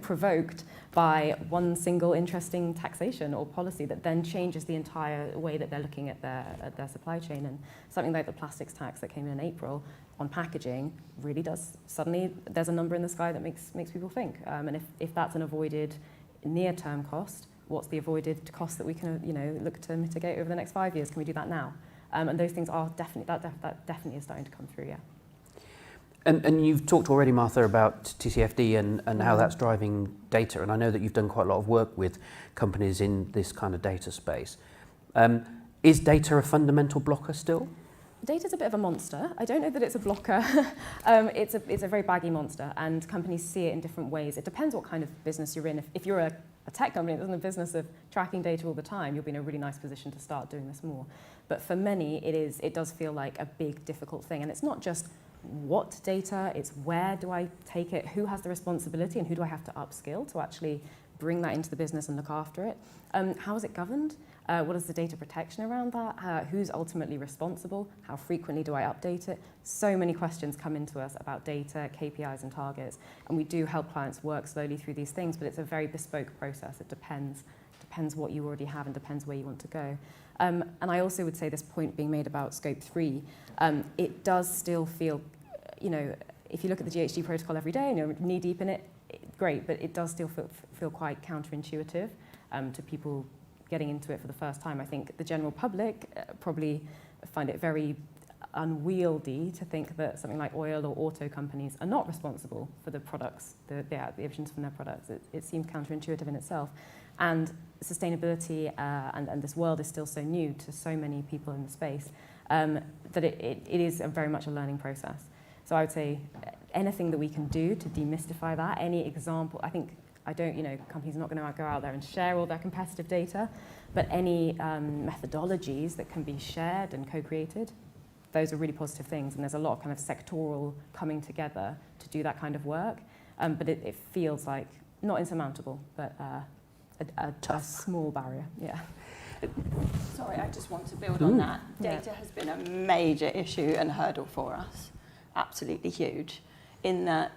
provoked by one single interesting taxation or policy that then changes the entire way that they're looking at their supply chain. And something like the plastics tax that came in April on packaging really does, suddenly there's a number in the sky that makes people think. And if that's an avoided near-term cost, what's the avoided cost that we can look to mitigate over the next 5 years? Can we do that now? And those things are definitely, that definitely is starting to come through, yeah. And you've talked already, Martha, about TCFD and how that's driving data, and I know that you've done quite a lot of work with companies in this kind of data space. Is data a fundamental blocker still? Data's a bit of a monster. I don't know that it's a blocker. It's a very baggy monster, and companies see it in different ways. It depends what kind of business you're in. If you're a tech company that's in the business of tracking data all the time, you'll be in a really nice position to start doing this more. But for many, it does feel like a big, difficult thing. And it's not just what data, it's where do I take it, who has the responsibility, and who do I have to upskill to actually bring that into the business and look after it. How is it governed? What is the data protection around that? Who's ultimately responsible? How frequently do I update it? So many questions come into us about data, KPIs and targets, and we do help clients work slowly through these things, but it's a very bespoke process. It depends what you already have and depends where you want to go. And I also would say this point being made about Scope 3, it does still feel, if you look at the GHG protocol every day and you're knee deep in it, great, but it does still feel quite counterintuitive to people getting into it for the first time. I think the general public probably find it very unwieldy to think that something like oil or auto companies are not responsible for the products, the emissions from their products. It seems counterintuitive in itself. And sustainability and this world is still so new to so many people in the space that it is very much a learning process. So I would say anything that we can do to demystify that, any example, companies are not going to go out there and share all their competitive data, but any methodologies that can be shared and co-created, those are really positive things. And there's a lot of kind of sectoral coming together to do that kind of work. But it feels like not insurmountable, but a small barrier, yeah. Sorry, I just want to build on that. Data has been a major issue and hurdle for us, absolutely huge, in that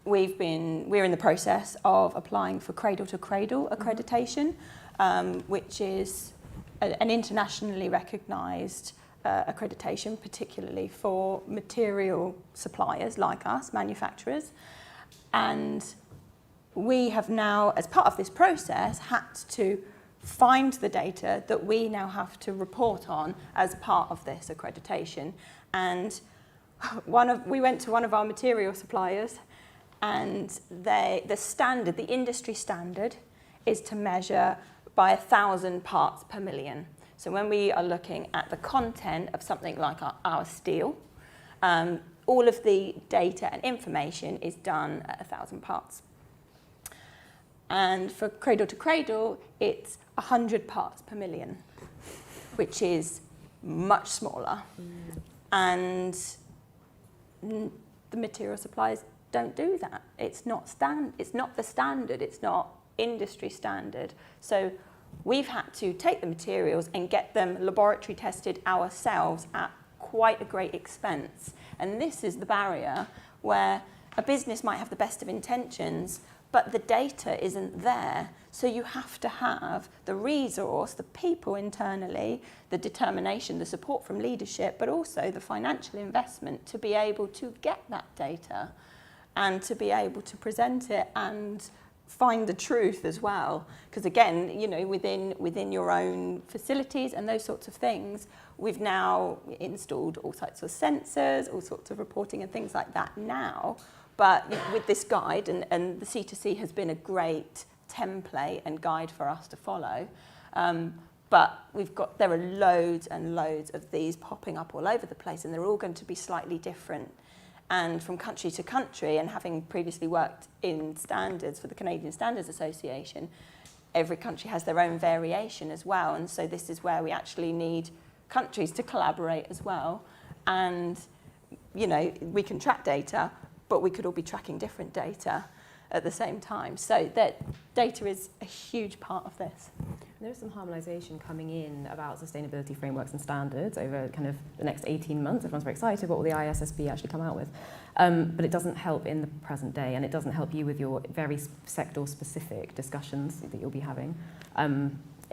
we're in the process of applying for cradle-to-cradle accreditation, which is an internationally recognised accreditation, particularly for material suppliers like us, manufacturers. And we have now, as part of this process, had to find the data that we now have to report on as part of this accreditation. And we went to one of our material suppliers, and the industry standard is to measure by 1,000 parts per million. So when we are looking at the content of something like our steel, all of the data and information is done at 1,000 parts. And for cradle to cradle, it's 100 parts per million, which is much smaller. And the material suppliers don't do that. It's not the standard. It's not industry standard. So we've had to take the materials and get them laboratory tested ourselves at quite a great expense. And this is the barrier where a business might have the best of intentions, but the data isn't there. So you have to have the resource, the people internally, the determination, the support from leadership, but also the financial investment to be able to get that data and to be able to present it and find the truth as well. Because again, you know, within your own facilities and those sorts of things, we've now installed all sorts of sensors, all sorts of reporting and things like that now. But with this guide, and the C2C has been a great template and guide for us to follow. But there are loads and loads of these popping up all over the place, and they're all going to be slightly different. And from country to country, and having previously worked in standards for the Canadian Standards Association, every country has their own variation as well. And so this is where we actually need countries to collaborate as well. And, you know, we can track data, but we could all be tracking different data at the same time. So that data is a huge part of this. There's some harmonisation coming in about sustainability frameworks and standards over kind of the next 18 months. Everyone's very excited what will the ISSB actually come out with. But it doesn't help in the present day, and it doesn't help you with your very sector-specific discussions that you'll be having,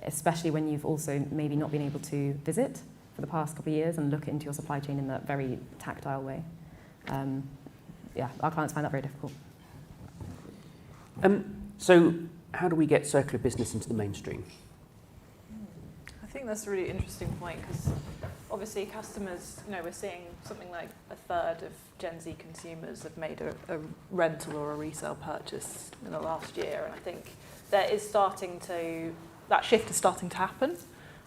especially when you've also maybe not been able to visit for the past couple of years and look into your supply chain in that very tactile way. Yeah, our clients find that very difficult. So how do we get circular business into the mainstream? I think that's a really interesting point, because obviously customers, you know, we're seeing something like a third of Gen Z consumers have made a rental or a resale purchase in the last year, and I think that shift is starting to happen.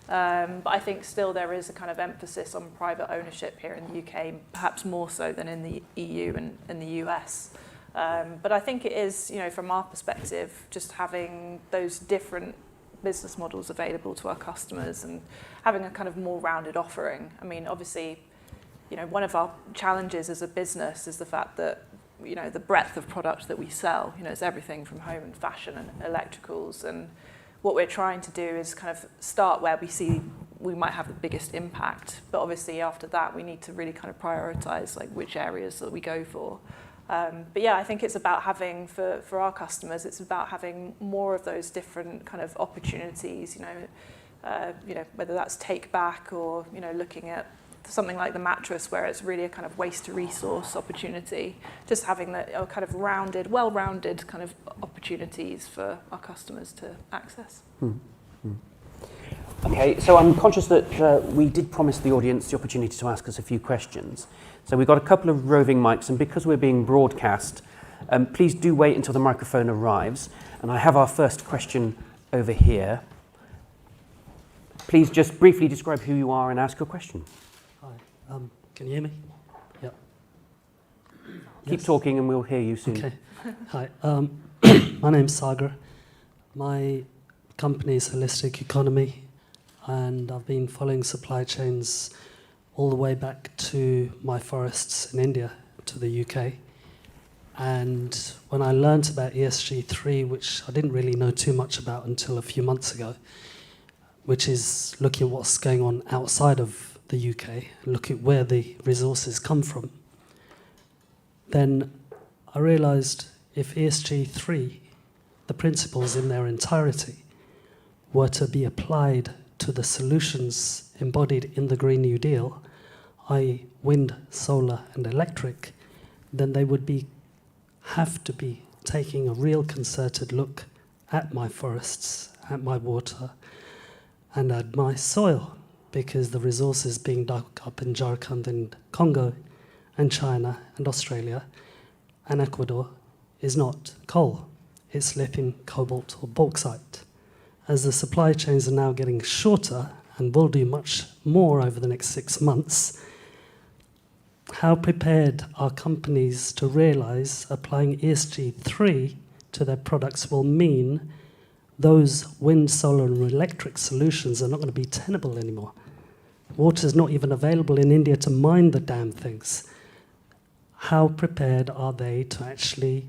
But I think still there is a kind of emphasis on private ownership here in the UK, perhaps more so than in the EU and the US. But I think it is, you know, from our perspective, just having those different business models available to our customers and having a kind of more rounded offering. I mean, obviously, you know, one of our challenges as a business is the fact that, you know, the breadth of product that we sell, you know, it's everything from home and fashion and electricals. And what we're trying to do is kind of start where we see we might have the biggest impact. But obviously after that, we need to really kind of prioritize like which areas that we go for. But yeah, I think it's about having, for our customers, it's about having more of those different kind of opportunities, you know, whether that's take back or, you know, looking at something like the mattress where it's really a kind of waste to resource opportunity, just having that kind of well-rounded kind of opportunities for our customers to access. Okay, so I'm conscious that we did promise the audience the opportunity to ask us a few questions. So we've got a couple of roving mics, and because we're being broadcast, please do wait until the microphone arrives. And I have our first question over here. Please just briefly describe who you are and ask your question. Hi, can you hear me? Yep. Keep talking and we'll hear you soon. Okay. Hi, my name's Sagar. My company is Holistic Economy, and I've been following supply chains all the way back to my forests in India, to the UK. And when I learnt about ESG3, which I didn't really know too much about until a few months ago, which is looking at what's going on outside of the UK, look at where the resources come from, then I realised if ESG3, the principles in their entirety, were to be applied to the solutions embodied in the Green New Deal, i.e. wind, solar and electric, then they would have to be taking a real concerted look at my forests, at my water and at my soil, because the resources being dug up in Jharkhand and Congo and China and Australia and Ecuador is not coal, it's lithium, cobalt or bauxite. As the supply chains are now getting shorter and will do much more over the next 6 months, how prepared are companies to realize applying ESG3 to their products will mean those wind, solar and electric solutions are not going to be tenable anymore? Water is not even available in India to mine the damn things. How prepared are they to actually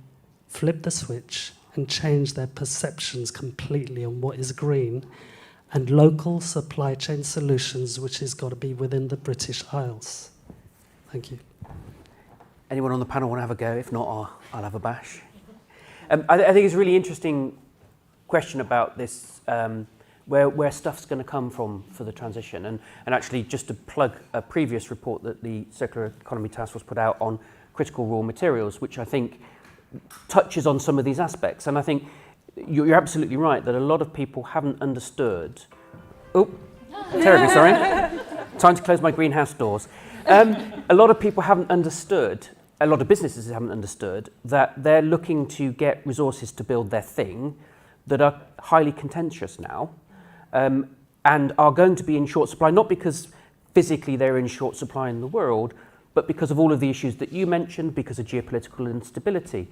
flip the switch and change their perceptions completely on what is green and local supply chain solutions, which has got to be within the British Isles? Thank you. Anyone on the panel want to have a go? If not, I'll have a bash. I think it's a really interesting question about this, where stuff's going to come from for the transition. And actually, just to plug a previous report that the Circular Economy Task Force put out on critical raw materials, which I think touches on some of these aspects. And I think you're absolutely right that a lot of people haven't understood. Oh, terribly sorry. Time to close my greenhouse doors. A lot of people haven't understood, a lot of businesses haven't understood that they're looking to get resources to build their thing that are highly contentious now, and are going to be in short supply, not because physically they're in short supply in the world, but because of all of the issues that you mentioned, because of geopolitical instability.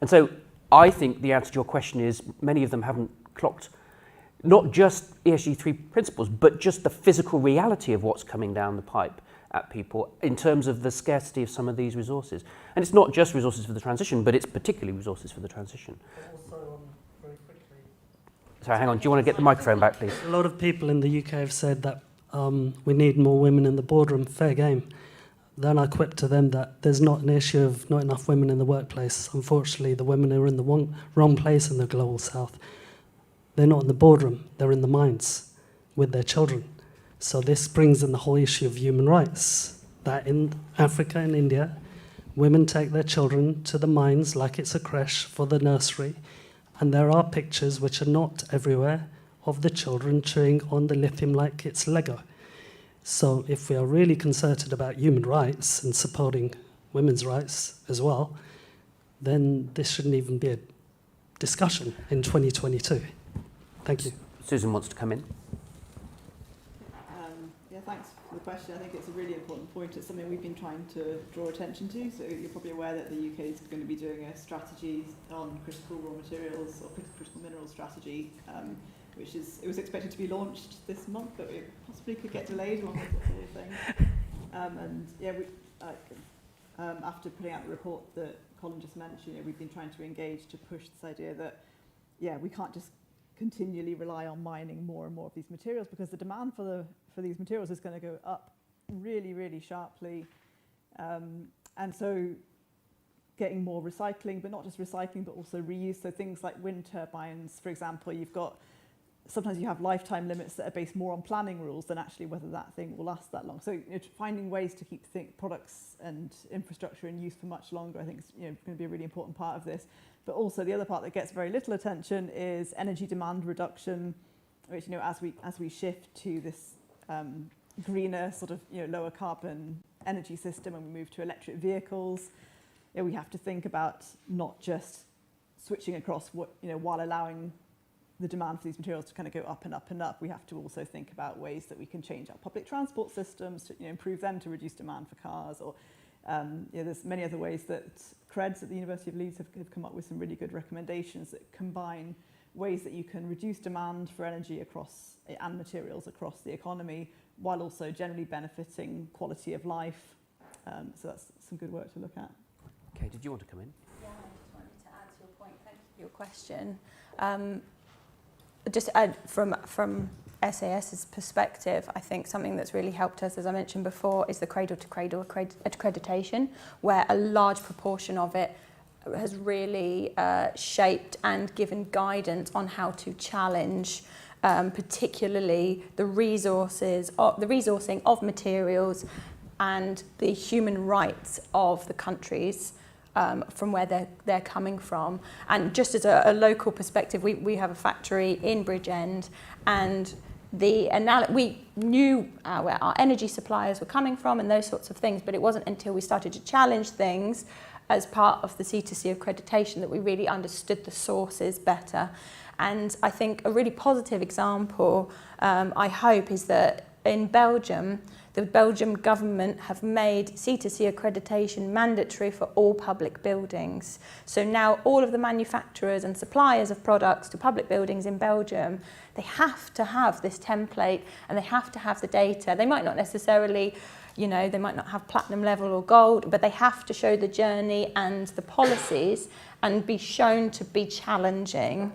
And so I think the answer to your question is many of them haven't clocked not just ESG 3 principles, but just the physical reality of what's coming down the pipe at people in terms of the scarcity of some of these resources. And it's not just resources for the transition, but it's particularly resources for the transition. Also, very quickly. Sorry, hang on. Do you want to get the microphone back, please? A lot of people in the UK have said that we need more women in the boardroom. Fair game. Then I quip to them that there's not an issue of not enough women in the workplace. Unfortunately, the women are in the wrong place in the global south. They're not in the boardroom, they're in the mines with their children. So this brings in the whole issue of human rights, that in Africa and India, women take their children to the mines like it's a creche for the nursery, and there are pictures, which are not everywhere, of the children chewing on the lithium like it's Lego. So if we are really concerted about human rights and supporting women's rights as well, then this shouldn't even be a discussion in 2022. Thank you. Susan wants to come in. Yeah, thanks for the question. I think it's a really important point. It's something we've been trying to draw attention to. So you're probably aware that the UK is going to be doing a strategy on critical raw materials or critical mineral strategy, it was expected to be launched this month, but it possibly could get delayed along with the whole thing. And yeah, after putting out the report that Colin just mentioned, we've been trying to engage to push this idea that, we can't just continually rely on mining more and more of these materials, because the demand for these materials is going to go up really, really sharply. And so getting more recycling, but not just recycling, but also reuse. So things like wind turbines, for example, sometimes you have lifetime limits that are based more on planning rules than actually whether that thing will last that long. So finding ways to keep products and infrastructure in use for much longer, I think is going to be a really important part of this. But also the other part that gets very little attention is energy demand reduction, which as we shift to this greener sort of lower carbon energy system and we move to electric vehicles, we have to think about not just switching across while allowing the demand for these materials to kind of go up and up and up. We have to also think about ways that we can change our public transport systems to improve them to reduce demand for cars, or there's many other ways that Creds at the University of Leeds have come up with some really good recommendations that combine ways that you can reduce demand for energy and materials across the economy, while also generally benefiting quality of life. So that's some good work to look at. Okay, did you want to come in? Yeah, I just wanted to add to your point. Thank you for your question. From SAS's perspective, I think something that's really helped us, as I mentioned before, is the cradle-to-cradle accreditation, where a large proportion of it has really shaped and given guidance on how to challenge particularly the resourcing of materials and the human rights of the countries from where they're coming from. And just as a local perspective, we have a factory in Bridgend, and we knew where our energy suppliers were coming from and those sorts of things, but it wasn't until we started to challenge things as part of the C2C accreditation that we really understood the sources better. And I think a really positive example, I hope, is that in Belgium, the Belgian government have made C2C accreditation mandatory for all public buildings. So now all of the manufacturers and suppliers of products to public buildings in Belgium, they have to have this template and they have to have the data. They might not necessarily, they might not have platinum level or gold, but they have to show the journey and the policies and be shown to be challenging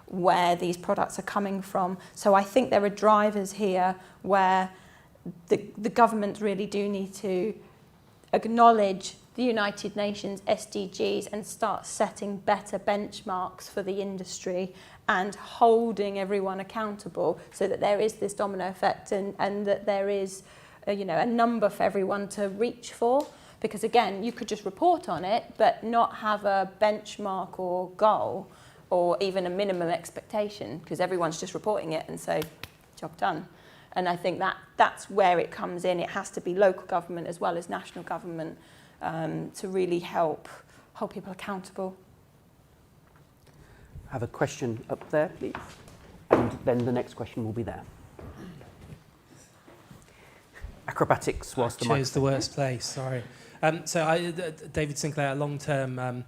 where these products are coming from. So I think there are drivers here where the governments really do need to acknowledge the United Nations SDGs and start setting better benchmarks for the industry and holding everyone accountable, so that there is this domino effect and that there is a number for everyone to reach for. Because again, you could just report on it but not have a benchmark or goal or even a minimum expectation, because everyone's just reporting it and say, job done. And I think that's where it comes in. It has to be local government as well as national government to really help hold people accountable. Have a question up there, please. And then the next question will be there. Acrobatics whilst the chose microphone. the worst place, sorry. David Sinclair, a long-term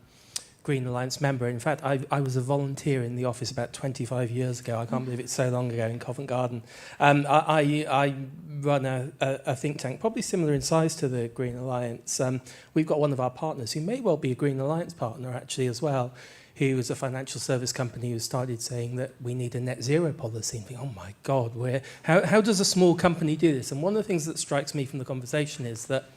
Green Alliance member. In fact, I was a volunteer in the office about 25 years ago. I can't believe it's so long ago in Covent Garden. I run a think tank, probably similar in size to the Green Alliance. We've got one of our partners who may well be a Green Alliance partner actually as well, who was a financial service company who started saying that we need a net zero policy. And think, oh my God, how does a small company do this? And one of the things that strikes me from the conversation is that,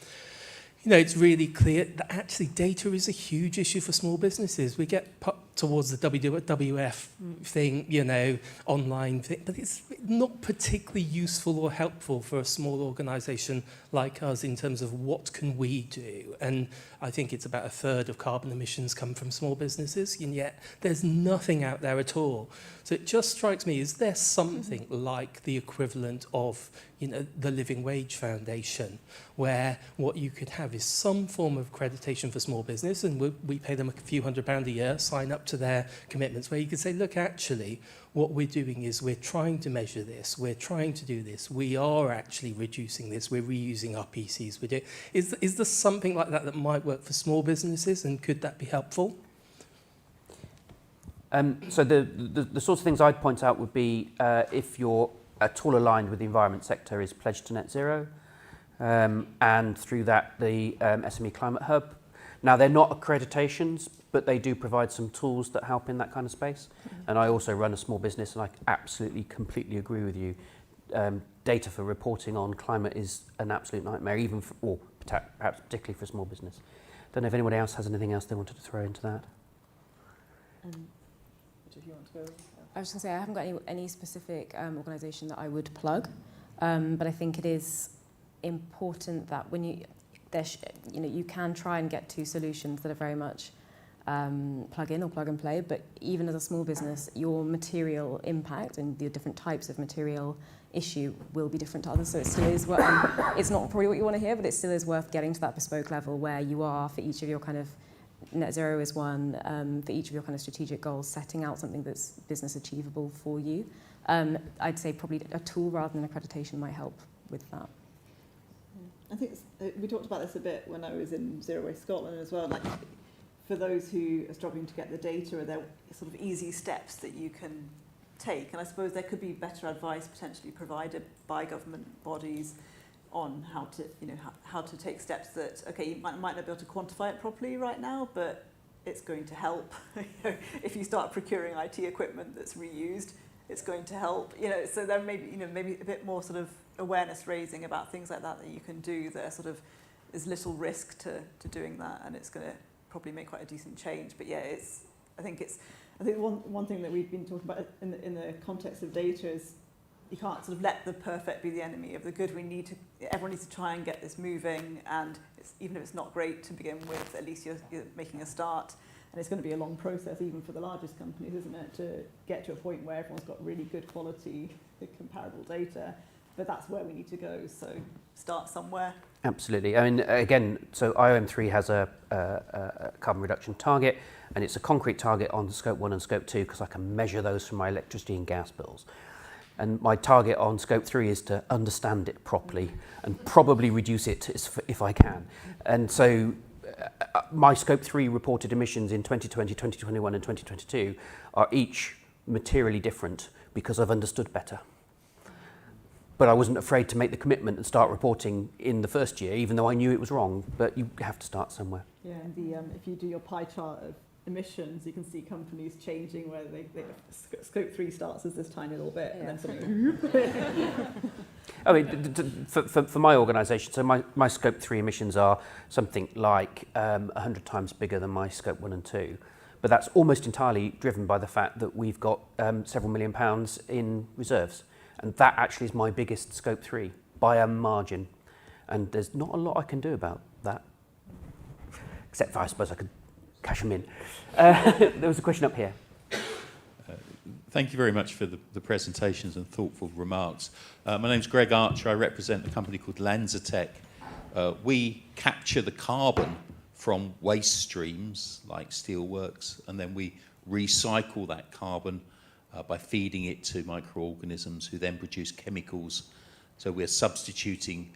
you know, it's really clear that actually data is a huge issue for small businesses. We get put towards the WWF thing, you know, online thing, but it's not particularly useful or helpful for a small organisation like us in terms of what can we do. And I think it's about a third of carbon emissions come from small businesses, and yet there's nothing out there at all. So it just strikes me, is there something like the equivalent of, you know, the Living Wage Foundation, where what you could have is some form of accreditation for small business, and we pay them a few £100 a year, sign up to their commitments, where you could say, look, actually, what we're doing is we're trying to measure this, we're trying to do this, we are actually reducing this, we're reusing our PCs. Is there something like that that might work for small businesses, and could that be helpful? So the sorts of things I'd point out would be if you're at all aligned with the environment sector is pledged to net zero, and through that the SME Climate Hub. Now they're not accreditations, but they do provide some tools that help in that kind of space. And I also run a small business, and I absolutely, completely agree with you. Data for reporting on climate is an absolute nightmare, even for, or perhaps particularly for small business. Don't know if anyone else has anything else they wanted to throw into that. If you want to go. I was going to say I haven't got any specific organisation that I would plug, but I think it is important that when you can try and get to solutions that are very much plug in or plug and play, but even as a small business, your material impact and the different types of material issue will be different to others. So it still is worth, it's not probably what you want to hear, but it still is worth getting to that bespoke level where you are for each of your kind of net zero is one, for each of your kind of strategic goals, setting out something that's business achievable for you. I'd say probably a tool rather than accreditation might help with that. I think we talked about this a bit when I was in Zero Waste Scotland as well. Like, for those who are struggling to get the data, are there sort of easy steps that you can take? And I suppose there could be better advice potentially provided by government bodies on how to, how to take steps that, okay, you might not be able to quantify it properly right now, but it's going to help. If you start procuring IT equipment that's reused, it's going to help. So there may be, maybe a bit more sort of awareness raising about things like that you can do. There sort of is little risk to doing that, and it's going to probably make quite a decent change. But yeah, I think one thing that we've been talking about in the context of data is you can't sort of let the perfect be the enemy of the good. Everyone needs to try and get this moving, and even if it's not great to begin with, at least you're making a start. And it's going to be a long process, even for the largest companies, isn't it, to get to a point where everyone's got really good quality, comparable data. But that's where we need to go. So start somewhere. Absolutely. I mean, again, so IOM3 has a carbon reduction target, and it's a concrete target on Scope 1 and Scope 2 because I can measure those from my electricity and gas bills. And my target on Scope 3 is to understand it properly and probably reduce it if I can. And so my Scope 3 reported emissions in 2020, 2021 and 2022 are each materially different because I've understood better. But I wasn't afraid to make the commitment and start reporting in the first year, even though I knew it was wrong. But you have to start somewhere. Yeah, and if you do your pie chart of emissions, you can see companies changing where Scope 3 starts as this tiny little bit, and then something. I mean, for my organisation, so my Scope 3 emissions are something like 100 times bigger than my Scope 1 and 2. But that's almost entirely driven by the fact that we've got several £1 million in reserves. And that actually is my biggest Scope 3 by a margin. And there's not a lot I can do about that. Except for, I suppose, I could cash them in. There was a question up here. Thank you very much for the presentations and thoughtful remarks. My name's Greg Archer. I represent a company called Lanzatech. We capture the carbon from waste streams like steelworks, and then we recycle that carbon by feeding it to microorganisms who then produce chemicals. So we're substituting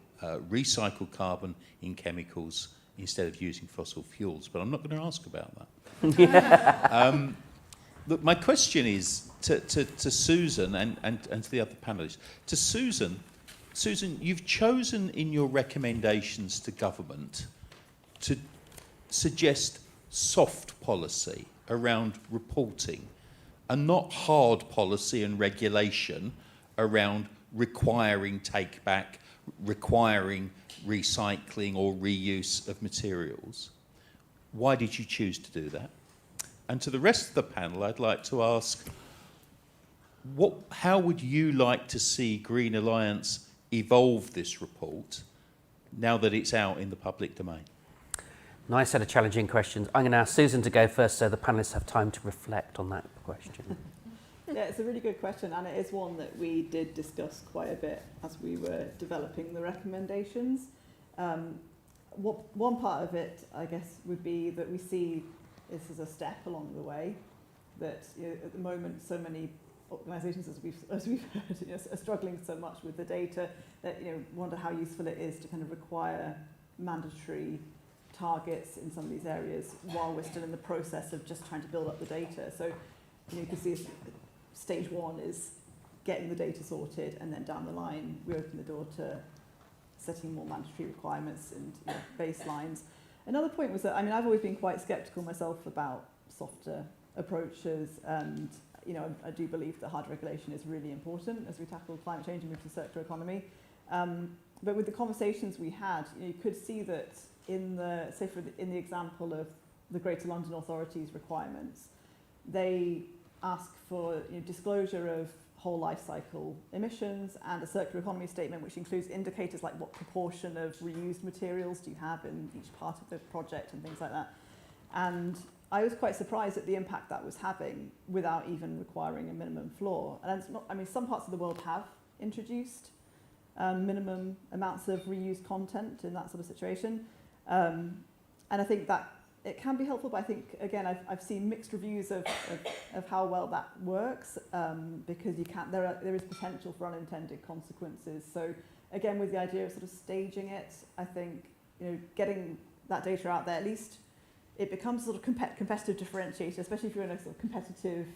recycled carbon in chemicals instead of using fossil fuels. But I'm not going to ask about that. Look, my question is to Susan and to the other panellists. To Susan, you've chosen in your recommendations to government to suggest soft policy around reporting and not hard policy and regulation around requiring take-back, requiring recycling or reuse of materials. Why did you choose to do that? And to the rest of the panel, I'd like to ask, how would you like to see Green Alliance evolve this report now that it's out in the public domain? Nice set of challenging questions. I'm going to ask Susan to go first so the panellists have time to reflect on that question. Yeah, it's a really good question, and it is one that we did discuss quite a bit as we were developing the recommendations. One part of it, I guess, would be that we see this as a step along the way, that at the moment so many organisations, as we've heard, are struggling so much with the data that wonder how useful it is to kind of require mandatory targets in some of these areas while we're still in the process of just trying to build up the data. So you can see stage one is getting the data sorted, and then down the line we open the door to setting more mandatory requirements and baselines. Another point was that I've always been quite sceptical myself about softer approaches, and I do believe that hard regulation is really important as we tackle climate change and move to the circular economy. But with the conversations we had, you could see that in the example of the Greater London Authority's requirements, they ask for disclosure of whole life cycle emissions and a circular economy statement which includes indicators like what proportion of reused materials do you have in each part of the project and things like that. And I was quite surprised at the impact that was having without even requiring a minimum floor. And it's not, some parts of the world have introduced minimum amounts of reused content in that sort of situation. And I think that it can be helpful, but I think, again, I've seen mixed reviews of how well that works, because there is potential for unintended consequences. So again, with the idea of sort of staging it, I think getting that data out there, at least it becomes sort of competitive differentiator, especially if you're in a sort of competitive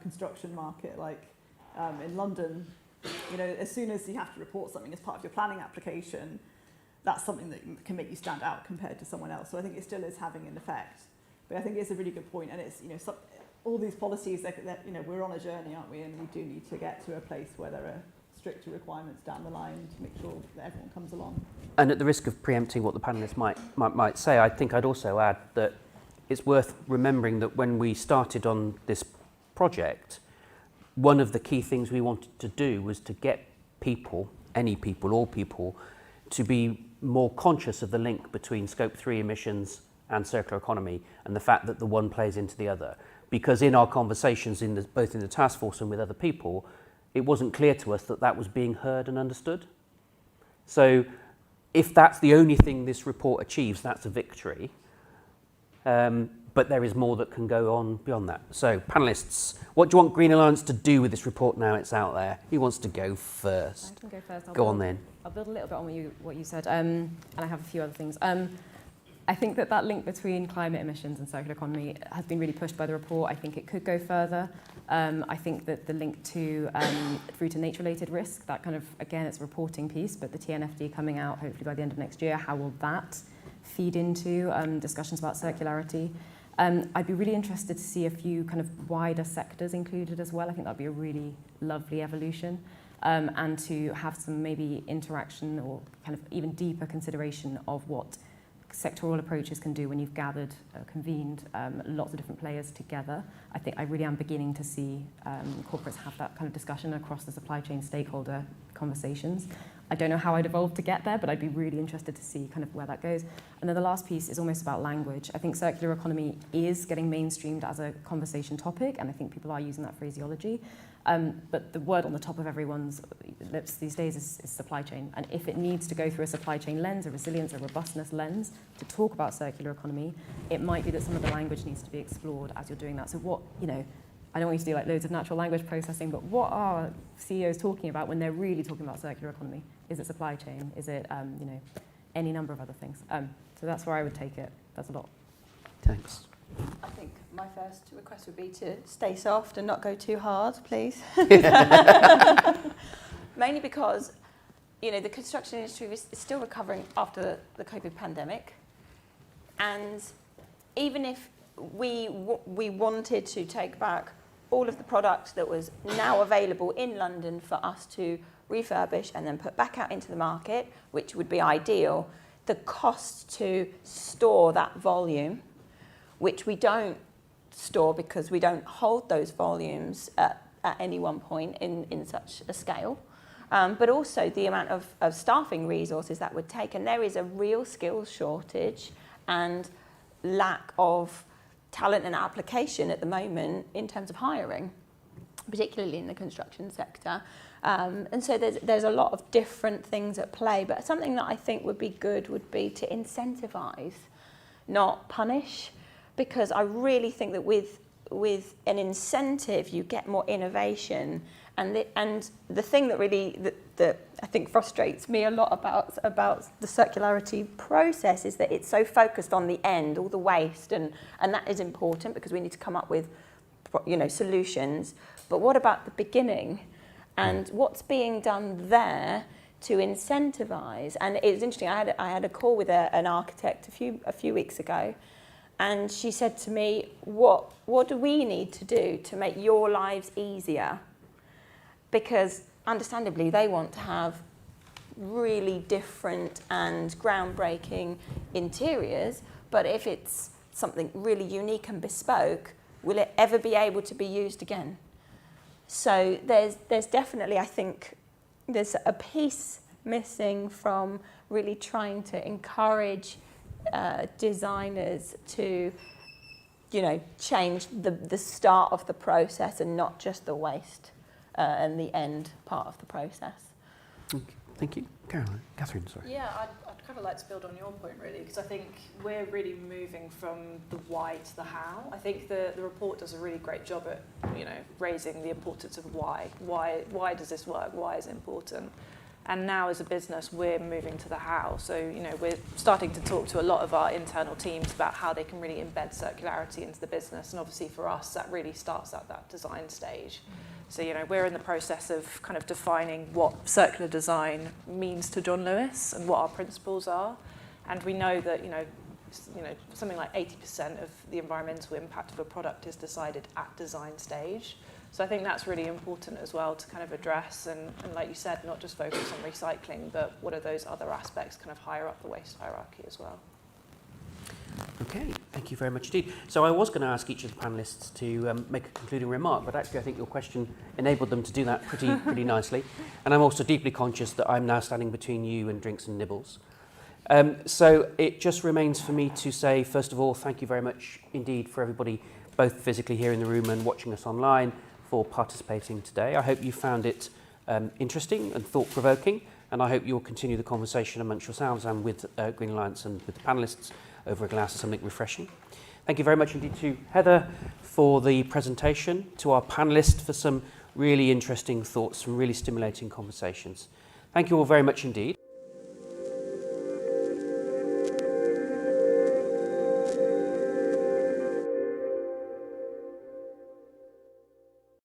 construction market like in London. As soon as you have to report something as part of your planning application, that's something that can make you stand out compared to someone else. So I think it still is having an effect. But I think it's a really good point, and it's all these policies that we're on a journey, aren't we? And we do need to get to a place where there are stricter requirements down the line to make sure that everyone comes along. And at the risk of preempting what the panellists might say, I think I'd also add that it's worth remembering that when we started on this project, one of the key things we wanted to do was to get people, any people, all people, to be more conscious of the link between Scope 3 emissions and circular economy, and the fact that the one plays into the other. Because in our conversations, both in the task force and with other people, it wasn't clear to us that that was being heard and understood. So if that's the only thing this report achieves, that's a victory. But there is more that can go on beyond that. So, panellists, what do you want Green Alliance to do with this report now it's out there? Who wants to go first? I can go first. Go on then. I'll build a little bit on what you said, and I have a few other things. I think that link between climate emissions and circular economy has been really pushed by the report. I think it could go further. I think that the link to through to nature-related risk, that kind of, again, it's a reporting piece, but the TNFD coming out hopefully by the end of next year, how will that feed into discussions about circularity? I'd be really interested to see a few kind of wider sectors included as well. I think that'd be a really lovely evolution. And to have some maybe interaction or kind of even deeper consideration of what sectoral approaches can do when you've gathered, convened lots of different players together. I really am beginning to see corporates have that kind of discussion across the supply chain stakeholder conversations. I don't know how I'd evolve to get there, but I'd be really interested to see kind of where that goes. And then the last piece is almost about language. I think circular economy is getting mainstreamed as a conversation topic, and I think people are using that phraseology. But the word on the top of everyone's lips these days is supply chain. And if it needs to go through a supply chain lens, a resilience, a robustness lens to talk about circular economy, it might be that some of the language needs to be explored as you're doing that. So what, I don't want you to do like loads of natural language processing, but what are CEOs talking about when they're really talking about circular economy? Is it supply chain? Is it, any number of other things? So that's where I would take it. That's a lot. Thanks. I think my first request would be to stay soft and not go too hard, please. Mainly because, the construction industry is still recovering after the COVID pandemic. And even if we wanted to take back all of the product that was now available in London for us to refurbish and then put back out into the market, which would be ideal, the cost to store that volume, which we don't store because we don't hold those volumes at any one point in such a scale, but also the amount of staffing resources that would take. And there is a real skills shortage and lack of talent and application at the moment in terms of hiring, particularly in the construction sector. And so there's a lot of different things at play, but something that I think would be good would be to incentivise, not punish, because I really think that with an incentive you get more innovation. And the thing that really that I think frustrates me a lot about the circularity process is that it's so focused on the end, all the waste, and that is important because we need to come up with solutions. But what about the beginning? And what's being done there to incentivise? And it's interesting. I had a call with an architect a few weeks ago, and she said to me, "What do we need to do to make your lives easier?" Because understandably, they want to have really different and groundbreaking interiors. But if it's something really unique and bespoke, will it ever be able to be used again? So there's definitely, I think, there's a piece missing from really trying to encourage designers to, change the start of the process and not just the waste and the end part of the process. Okay. Thank you. Catherine, sorry. Yeah, I'd kind of like to build on your point, really, because I think we're really moving from the why to the how. I think the report does a really great job at, raising the importance of why. Why does this work? Why is it important? And now as a business, we're moving to the how. So, we're starting to talk to a lot of our internal teams about how they can really embed circularity into the business. And obviously for us, that really starts at that design stage. So, we're in the process of kind of defining what circular design means to John Lewis and what our principles are. And we know that, something like 80% of the environmental impact of a product is decided at design stage. So I think that's really important as well to kind of address and like you said, not just focus on recycling, but what are those other aspects kind of higher up the waste hierarchy as well. Okay, thank you very much indeed. So I was going to ask each of the panellists to make a concluding remark, but actually I think your question enabled them to do that pretty nicely. And I'm also deeply conscious that I'm now standing between you and drinks and nibbles. So it just remains for me to say, first of all, thank you very much indeed for everybody, both physically here in the room and watching us online, for participating today. I hope you found it interesting and thought-provoking, and I hope you'll continue the conversation amongst yourselves and with Green Alliance and with the panellists over a glass of something refreshing. Thank you very much indeed to Heather for the presentation, to our panellists for some really interesting thoughts, some really stimulating conversations. Thank you all very much indeed.